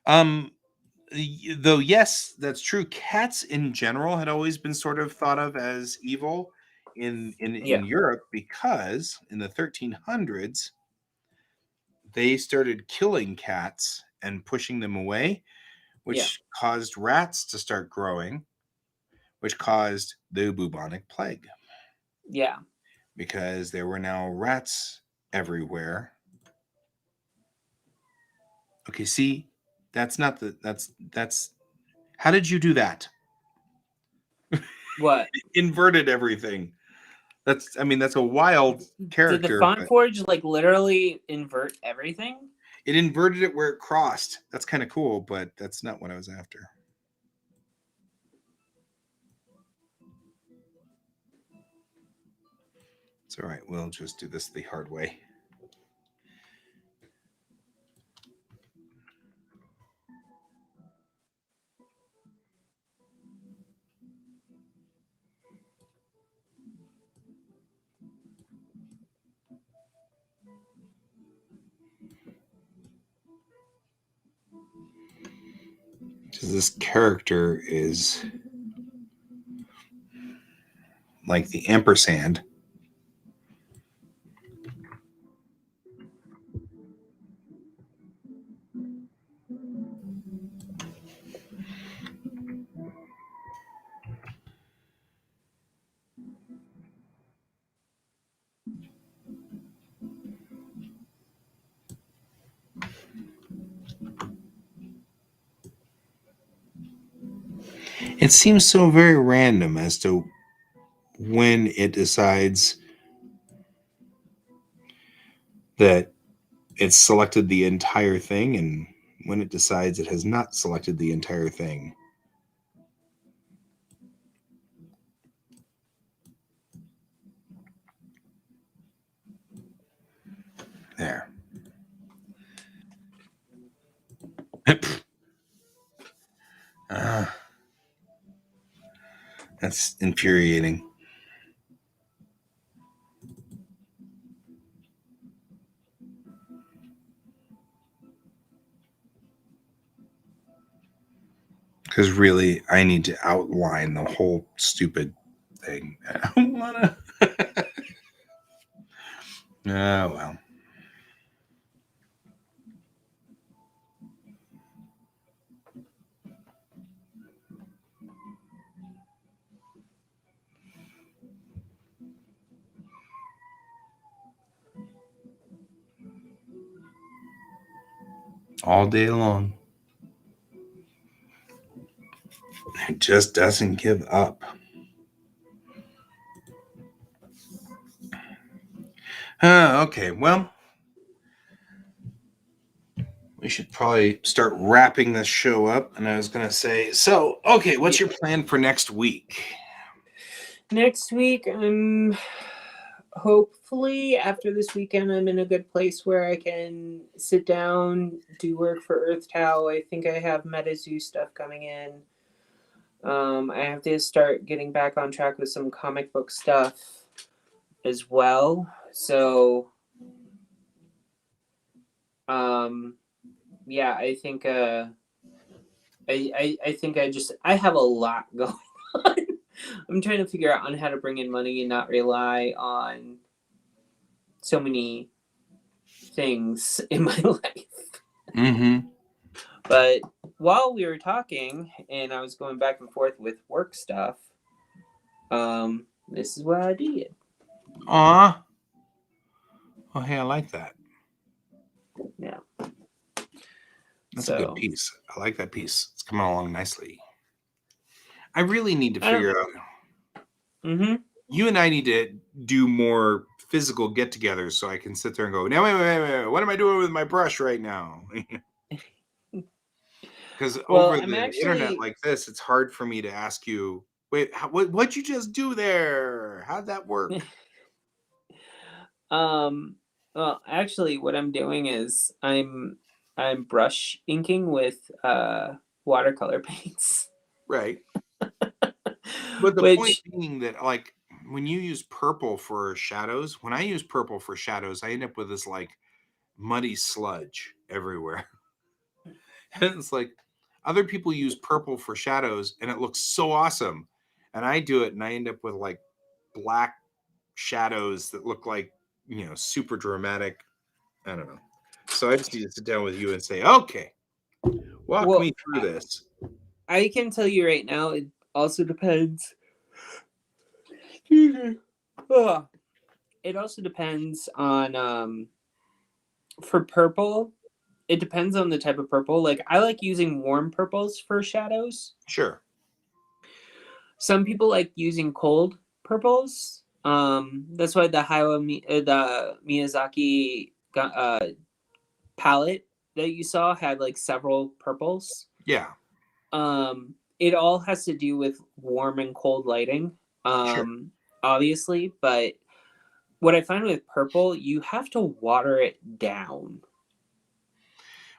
though yes, that's true. Cats in general had always been sort of thought of as evil in Yeah. Europe because in the 1300s they started killing cats and pushing them away, which caused rats to start growing, which caused the bubonic plague. Yeah. Because there were now rats everywhere. Okay, see, that's not the that's how did you do that? What? Inverted everything. That's a wild Did the character. Font But Forge like literally invert everything? it inverted it where it crossed. That's kind of cool, but that's not what I was after. It's all right. We'll just do this the hard way. So this character is like the ampersand. It seems so very random as to when it decides that it's selected the entire thing and when it decides it has not selected the entire thing. There. That's infuriating. Because really, I need to outline the whole stupid thing. I don't want to. Oh, well. All day long. It just doesn't give up. Okay, well, we should probably start wrapping this show up. And I was going to say, so, okay, what's your plan for next week? Next week, hopefully after this weekend, I'm in a good place where I can sit down, do work for Earth Tau. I think I have MetaZoo stuff coming in. I have to start getting back on track with some comic book stuff as well. So, yeah, I think I think I have a lot going on. I'm trying to figure out on how to bring in money and not rely on so many things in my life. Mm-hmm. But while we were talking and I was going back and forth with work stuff, this is what I did. Aw. Oh, hey, I like that. Yeah. That's a So, good piece. I like that piece. It's coming along nicely. I really need to figure out. Mm-hmm. You and I need to do more physical get-togethers so I can sit there and go, now wait. What am I doing with my brush right now? Because Well, over I'm the actually internet like this, it's hard for me to ask you, wait, what'd you just do there? How'd that work? well, actually what I'm doing is I'm brush inking with watercolor paints. Right. But the point Which being that, like, when you use purple for shadows, when I use purple for shadows, I end up with this, like, muddy sludge everywhere. And it's like, other people use purple for shadows, and it looks so awesome. And I do it, and I end up with, like, black shadows that look like, super dramatic. I don't know. So I just need to sit down with you and say, okay, walk well, me through this. I can tell you right now, it also depends. Excuse me. Ugh. It also depends on for purple. It depends on the type of purple. Like I like using warm purples for shadows. Sure. Some people like using cold purples. That's why the the Miyazaki palette that you saw had like several purples. Yeah. It all has to do with warm and cold lighting. Sure. Obviously, but what I find with purple, you have to water it down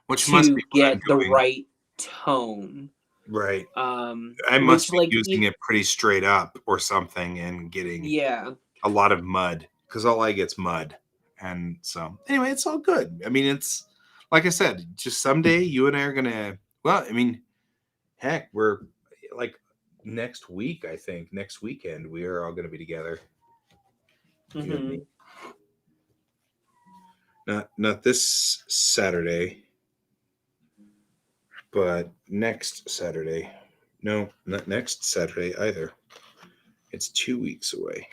Which must to be what I'm get the doing. right tone. Right. I must Which be like using it pretty straight up or something and getting yeah. a lot of mud because all I get's mud. And so, anyway, it's all good. I mean, it's like I said, just someday you and I are going to, well, I mean, heck, we're like next week, I think, next weekend, we are all going to be together. You and me. Not this Saturday, but next Saturday. No, not next Saturday either. It's 2 weeks away.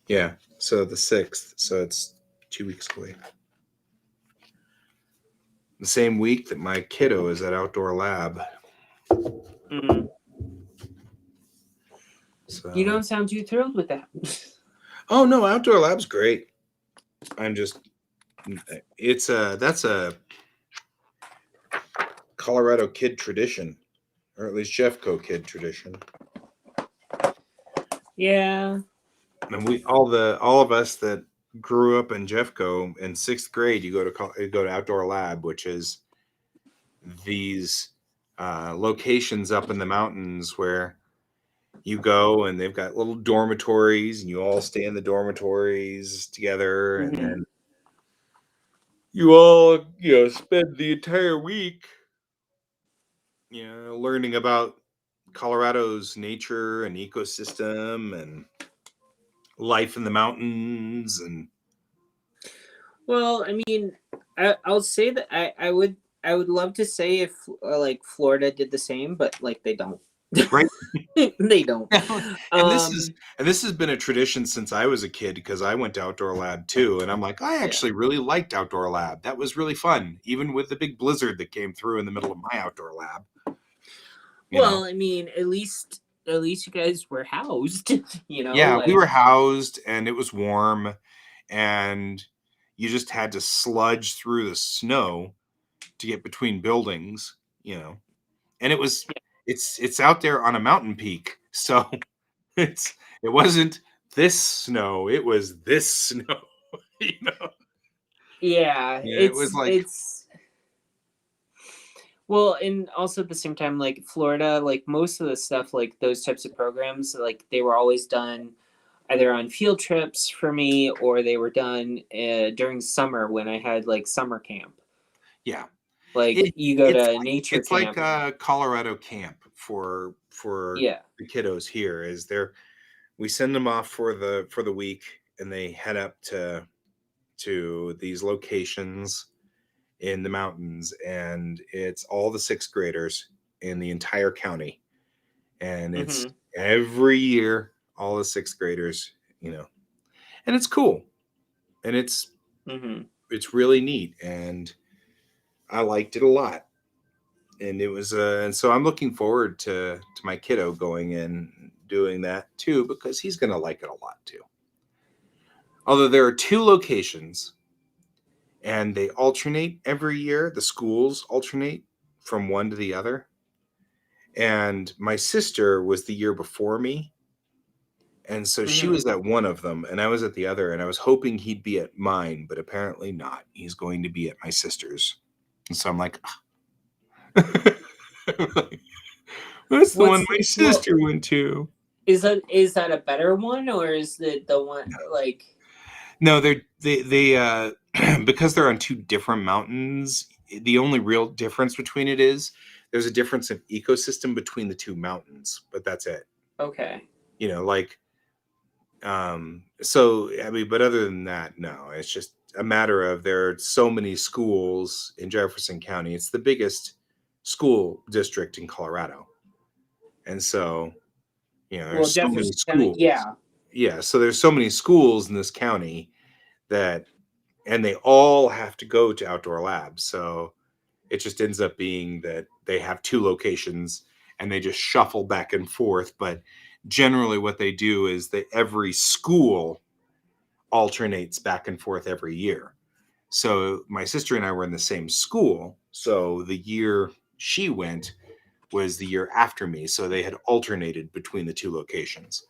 Yeah, so the 6th. So it's 2 weeks away. the same week that my kiddo is at Outdoor Lab. Mhm. So You don't sound too thrilled with that. oh no, Outdoor Lab's great. I'm just that's a Colorado kid tradition, or at least Jeffco kid tradition. Yeah. And we all of us that grew up in Jeffco in 6th grade, you go to Outdoor Lab, which is these locations up in the mountains where you go and they've got little dormitories and you all stay in the dormitories together, and Mhm. then you all spend the entire week learning about Colorado's nature and ecosystem and life in the mountains. And Well, I mean, I'll say that I would love to say if like Florida did the same, but like they don't. right. They don't. and this has been a tradition since I was a kid, because I went to Outdoor Lab too, and I'm like, I actually really liked Outdoor Lab. That was really fun, even with the big blizzard that came through in the middle of my Outdoor Lab. Well, I mean, at least you guys were housed, yeah, we like were housed and it was warm, and you just had to sludge through the snow to get between buildings, and it's out there on a mountain peak, so it wasn't this snow, it was this snow. yeah, It was like, it's well, and also at the same time, like Florida, like most of the stuff, like those types of programs, like they were always done either on field trips for me, or they were done during summer when I had like summer camp. yeah, Like you go to nature it's like camp. a Colorado camp for Yeah. the kiddos here. We send them off for the week, and they head up to these locations in the mountains, and it's all the 6th graders in the entire county, and it's Mhm. every year all the 6th graders, and it's cool, and Mhm. it's really neat, and I liked it a lot. And it was and so I'm looking forward to my kiddo going in doing that too, because he's going to like it a lot too. Although there are 2 locations and they alternate every year, the schools alternate from one to the other. And my sister was the year before me, and so she Mhm. was at one of them and I was at the other, and I was hoping he'd be at mine, but apparently not. He's going to be at my sister's. And so I'm like, that's the one my sister went to. Is that a better one, or is it the one like? No, they because they're on 2 different mountains. The only real difference between it is there's a difference in ecosystem between the 2 mountains, but that's it. Okay. Like, so I mean, but other than that, no, it's just a matter of there are so many schools in Jefferson County. It's the biggest school district in Colorado, and so Well, there's so many Jefferson County, schools. yeah. Yeah, so there's so many schools in this county that, and they all have to go to Outdoor Labs. So it just ends up being that they have 2 locations and they just shuffle back and forth. But generally, what they do is that every school alternates back and forth every year. So my sister and I were in the same school. So the year she went was the year after me. So they had alternated between the 2 locations.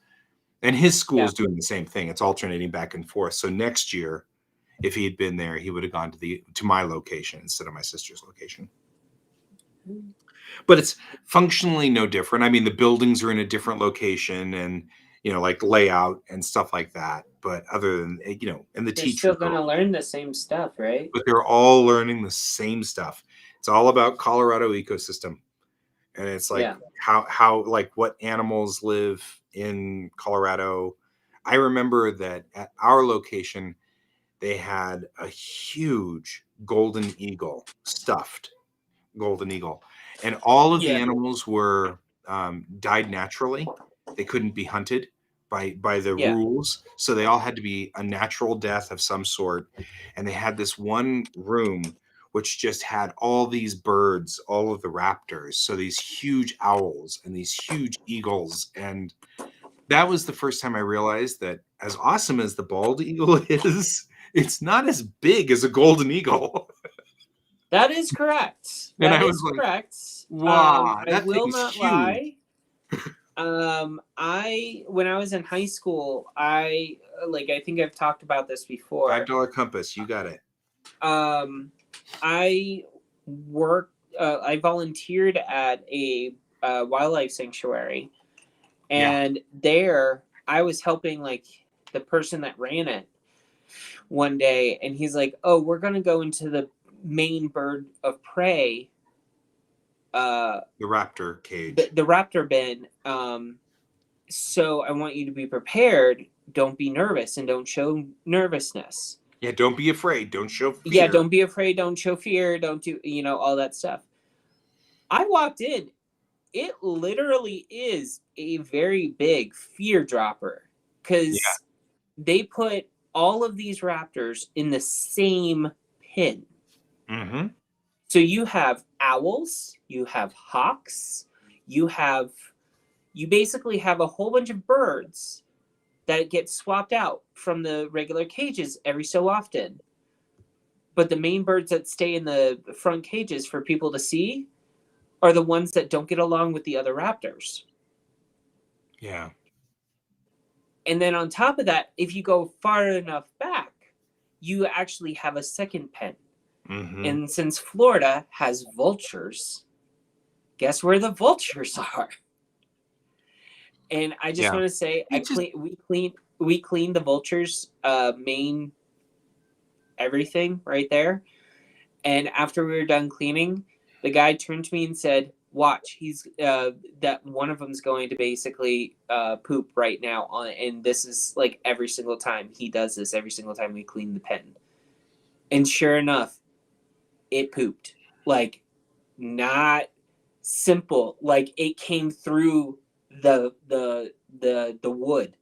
And his school is doing the same thing. It's alternating back and forth. So next year, if he had been there, he would have gone to my location instead of my sister's location. But it's functionally no different. I mean, the buildings are in a different location, and like layout and stuff like that. But other than and the They're teachers still gonna learn the same stuff, right? but they're all learning the same stuff. It's all about Colorado ecosystem, and it's like Yeah. how like what animals live in Colorado. I remember that at our location, they had a huge golden eagle, stuffed golden eagle, and all of the Yeah. animals were died naturally. They couldn't be hunted by the Yeah. rules, so they all had to be a natural death of some sort. And they had this one room which just had all these birds, all of the raptors. So these huge owls and these huge eagles. And that was the first time I realized that as awesome as the bald eagle is, it's not as big as a golden eagle. That is correct. And That I is was like, correct. wow, I that will thing's not huge. lie. When I was in high school, I think I've talked about this before. $5 compass, you got it. I I volunteered at a wildlife sanctuary, and there I was helping like the person that ran it one day, and he's like, "Oh, we're gonna go into the main bird of prey, The raptor cage. the raptor bin. So I want you to be prepared. Don't be nervous and don't show nervousness." Yeah, don't be afraid. Don't show fear. Yeah, don't be afraid. Don't show fear. Don't do, all that stuff. I walked in. It literally is a very big fear dropper because they put all of these raptors in the same pen. Mm-hmm. So you have owls, you have hawks, you basically have a whole bunch of birds that get swapped out from the regular cages every so often. But the main birds that stay in the front cages for people to see are the ones that don't get along with the other raptors. Yeah. And then on top of that, if you go far enough back, you actually have a second pen. Mm-hmm. And since Florida has vultures, guess where the vultures are? And I just want to say, we cleaned the vultures' main everything right there. And after we were done cleaning, the guy turned to me and said, "Watch, he's that one of them's going to basically poop right now on." And this is like every single time he does this. Every single time we clean the pen, and sure enough, it pooped. Like, not simple. Like it came through the wood,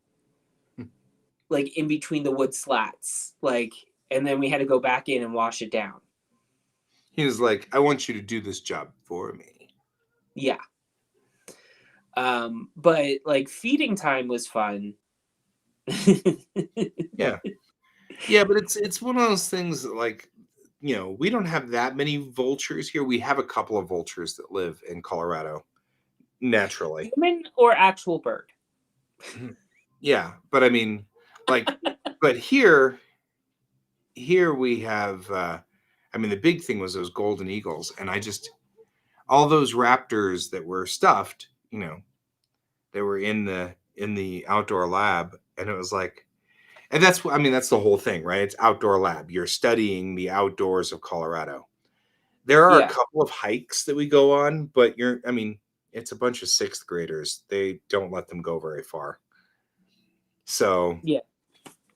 like in between the wood slats, like, and then we had to go back in and wash it down. He was like, "I want you to do this job for me." Yeah. But like feeding time was fun. Yeah, but it's one of those things that, like, we don't have that many vultures here. We have a couple of vultures that live in Colorado naturally. Human or actual bird? Yeah, but I mean, like, but here we have. I mean, the big thing was those golden eagles, and all those raptors that were stuffed. They were in the outdoor lab, and it was like, and that's the whole thing, right? It's outdoor lab. You're studying the outdoors of Colorado. There are a couple of hikes that we go on, but it's a bunch of 6th graders. They don't let them go very far. So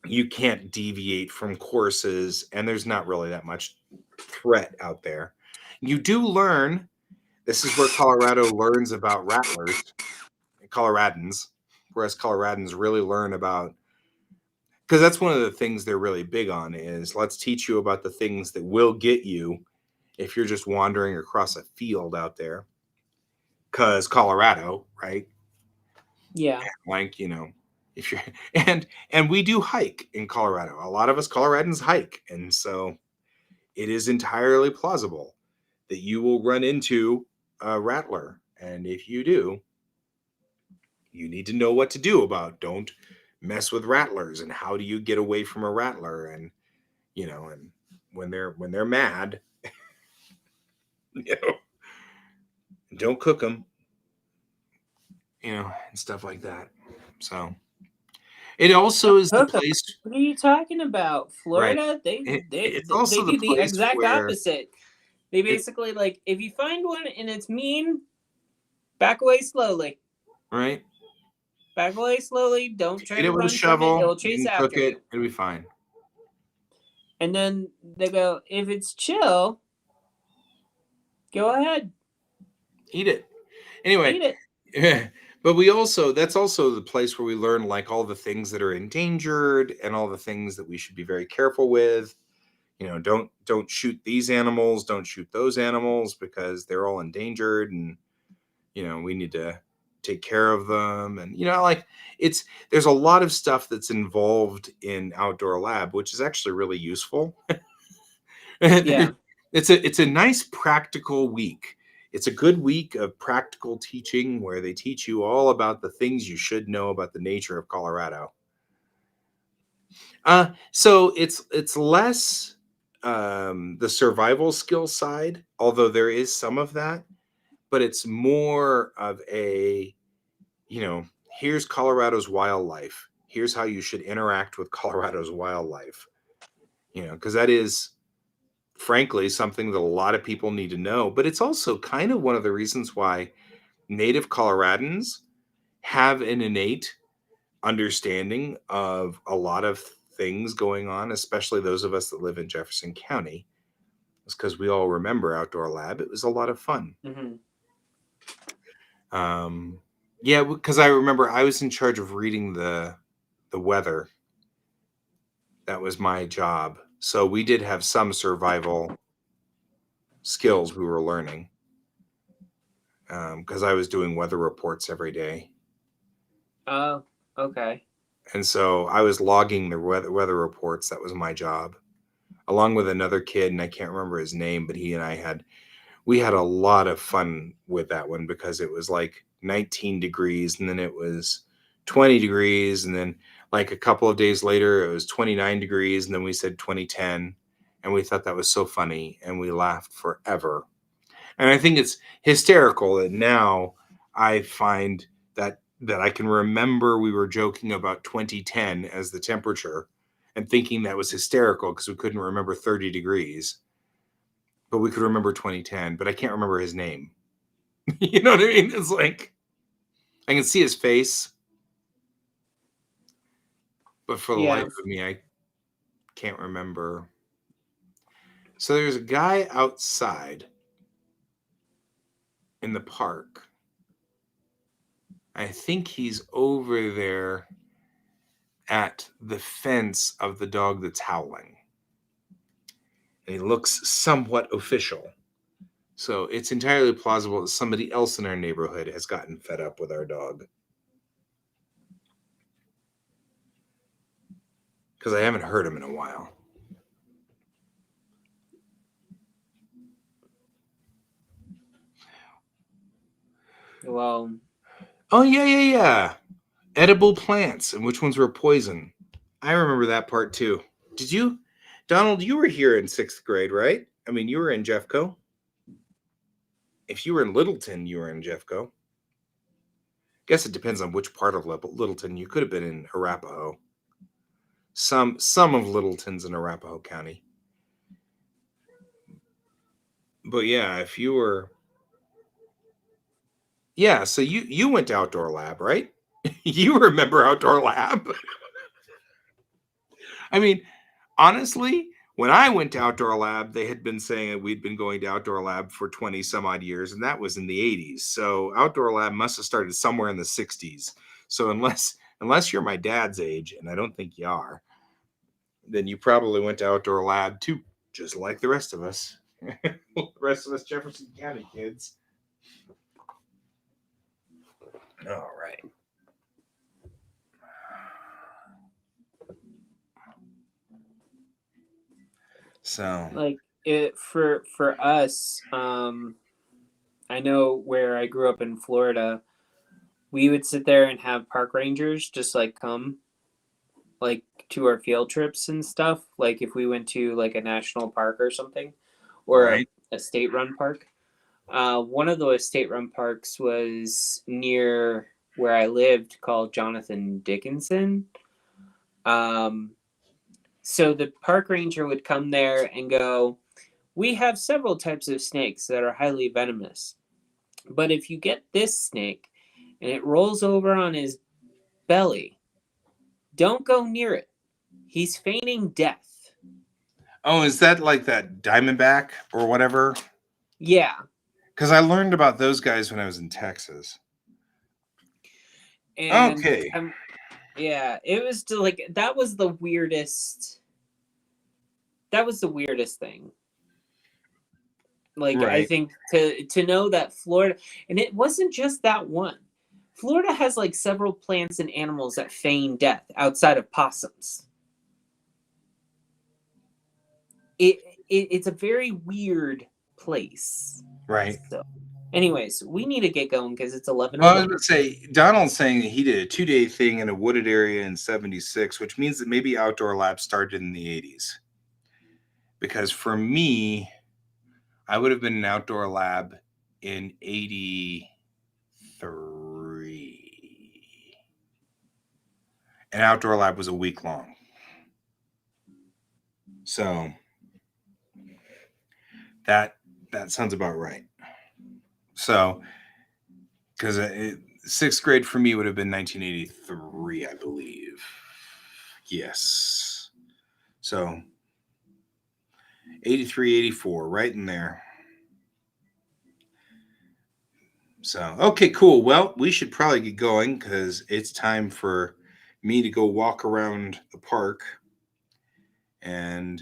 you can't deviate from courses, and there's not really that much threat out there. You do learn. This is where Colorado learns about rattlers, Coloradans, whereas Coloradans really learn about, because that's one of the things they're really big on is let's teach you about the things that will get you if you're just wandering across a field out there. Because Colorado, right? Yeah. Like, if you're and we do hike in Colorado. A lot of us Coloradans hike, and so it is entirely plausible that you will run into a rattler, and if you do, you need to know what to do about. Don't mess with rattlers, and how do you get away from a rattler, and and when they're mad, don't cook them, and stuff like that. So it also is the place. What are you talking about? Florida? Right. They also do the place exact where opposite. They basically like, if you find one and it's mean, back away slowly. Right. Back away slowly. Don't try Hit to it with run a shovel. from it. It'll You chase can after cook it. you. It'll be fine. And then they go, if it's chill, go ahead. Eat it. Anyway. Eat it. But that's also the place where we learn like all the things that are endangered and all the things that we should be very careful with. don't shoot these animals, don't shoot those animals because they're all endangered, and we need to take care of them. And like there's a lot of stuff that's involved in Outdoor Lab, which is actually really useful. Yeah. It's a nice practical week. It's a good week of practical teaching where they teach you all about the things you should know about the nature of Colorado. So it's less the survival skill side, although there is some of that, but it's more of a, here's Colorado's wildlife. Here's how you should interact with Colorado's wildlife. Because that is, frankly, something that a lot of people need to know. But it's also kind of one of the reasons why native Coloradans have an innate understanding of a lot of things going on, especially those of us that live in Jefferson County. It's because we all remember Outdoor Lab. It was a lot of fun. Mm-hmm. Yeah, because I remember I was in charge of reading the weather. That was my job. So we did have some survival skills we were learning, because I was doing weather reports every day. Oh, okay. And so I was logging the weather reports. That was my job, along with another kid, and I can't remember his name, but he and I had a lot of fun with that one because it was like 19 degrees, and then it was 20 degrees, and then like a couple of days later it was 29 degrees, and then we said 2010, and we thought that was so funny, and we laughed forever. And I think it's hysterical that now I find that I can remember we were joking about 2010 as the temperature and thinking that was hysterical because we couldn't remember 30 degrees, but we could remember 2010, but I can't remember his name. You know what I mean? It's like, I can see his face, but for the Yeah. life of me, I can't remember. So there's a guy outside in the park. I think he's over there at the fence of the dog that's howling. And he looks somewhat official. So it's entirely plausible that somebody else in our neighborhood has gotten fed up with our dog. Because I haven't heard him in a while. Well, Oh, yeah. Edible plants and which ones were poison. I remember that part too. Did you? Donald, you were here in 6th grade, right? I mean, you were in Jeffco. If you were in Littleton, you were in Jeffco. Guess it depends on which part of Littleton. You could have been in Arapahoe. Some of Littleton's in Arapahoe County. But yeah, if you were... Yeah, so you went to Outdoor Lab, right? You remember Outdoor Lab? I mean, honestly, when I went to Outdoor Lab, they had been saying that we'd been going to Outdoor Lab for 20 some odd years, and that was in the 80s. So Outdoor Lab must have started somewhere in the 60s. So unless you're my dad's age, and I don't think you are, then you probably went to Outdoor Lab too, just like the rest of us. The rest of us Jefferson County kids. All right. So like it for us, I know where I grew up in Florida, we would sit there and have park rangers just like come like to our field trips and stuff. Like if we went to like a national park or something, or right. a state run park. One of those state run parks was near where I lived called Jonathan Dickinson. So the park ranger would come there and go, "We have several types of snakes that are highly venomous. But if you get this snake and it rolls over on his belly, don't go near it. He's feigning death." Oh, is that like that Diamondback or whatever? Yeah. Because I learned about those guys when I was in Texas. And Okay. yeah, it was like that was the weirdest that was the weirdest thing. Like I Right. think to know that Florida, and it wasn't just that one. Florida has like several plants and animals that feign death outside of possums. It's a very weird place. Right. So, anyways, we need to get going because it's 11:01. Well, I was going to say, Donald's saying that he did a 2-day thing in a wooded area in 76, which means that maybe Outdoor Lab started in the 80s. Because for me, I would have been an Outdoor Lab in 83. And Outdoor Lab was a week long. So that sounds about right. So, because 6th grade for me would have been 1983, I believe. Yes. So 83, 84, right in there. So, okay, cool. Well, we should probably get going because it's time for me to go walk around the park and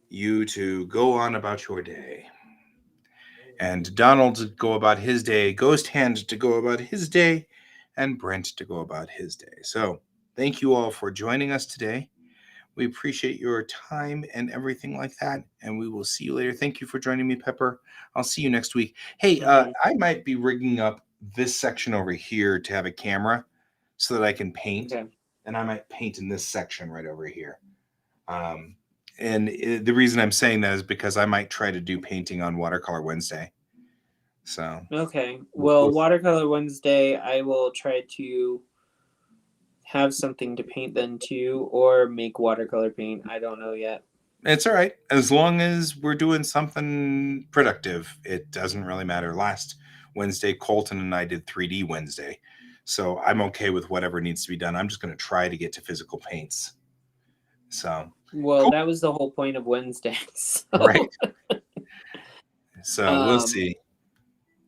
you to go on about your day. And Donald to go about his day, Ghost Hand to go about his day, and Brent to go about his day. So, thank you all for joining us today. We appreciate your time and everything like that. And we will see you later. Thank you for joining me, Pepper. I'll see you next week. Hey, I might be rigging up this section over here to have a camera so that I can paint. Okay. And I might paint in this section right over here. The reason I'm saying that is because I might try to do painting on Watercolor Wednesday. So Okay. Well, Watercolor Wednesday, I will try to have something to paint then too, or make watercolor paint. I don't know yet. It's all right. As long as we're doing something productive, it doesn't really matter. Last Wednesday, Colton and I did 3D Wednesday. So I'm okay with whatever needs to be done. I'm just going to try to get to physical paints. So, Well, cool. that was the whole point of Wednesday. So. Right. So we'll see.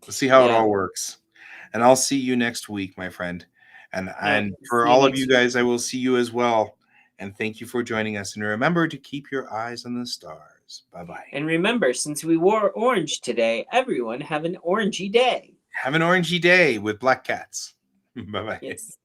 We'll see how it all works. And I'll see you next week, my friend. And for all of you guys, I will see you as well. And thank you for joining us. And remember to keep your eyes on the stars. Bye-bye. And remember, since we wore orange today, everyone have an orangey day. Have an orangey day with black cats. Bye-bye. Yes.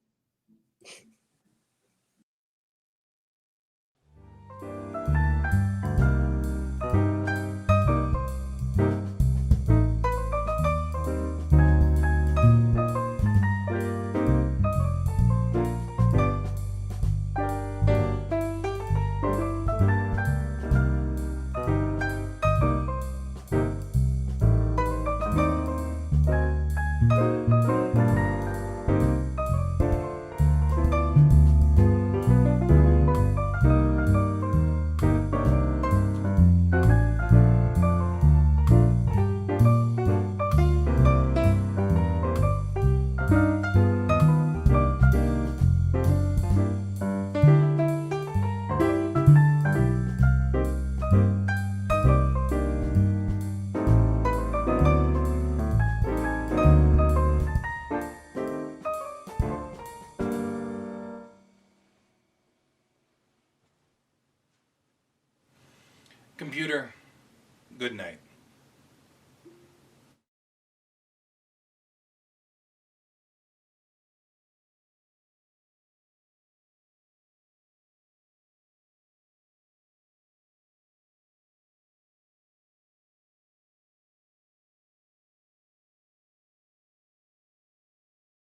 Computer, good night.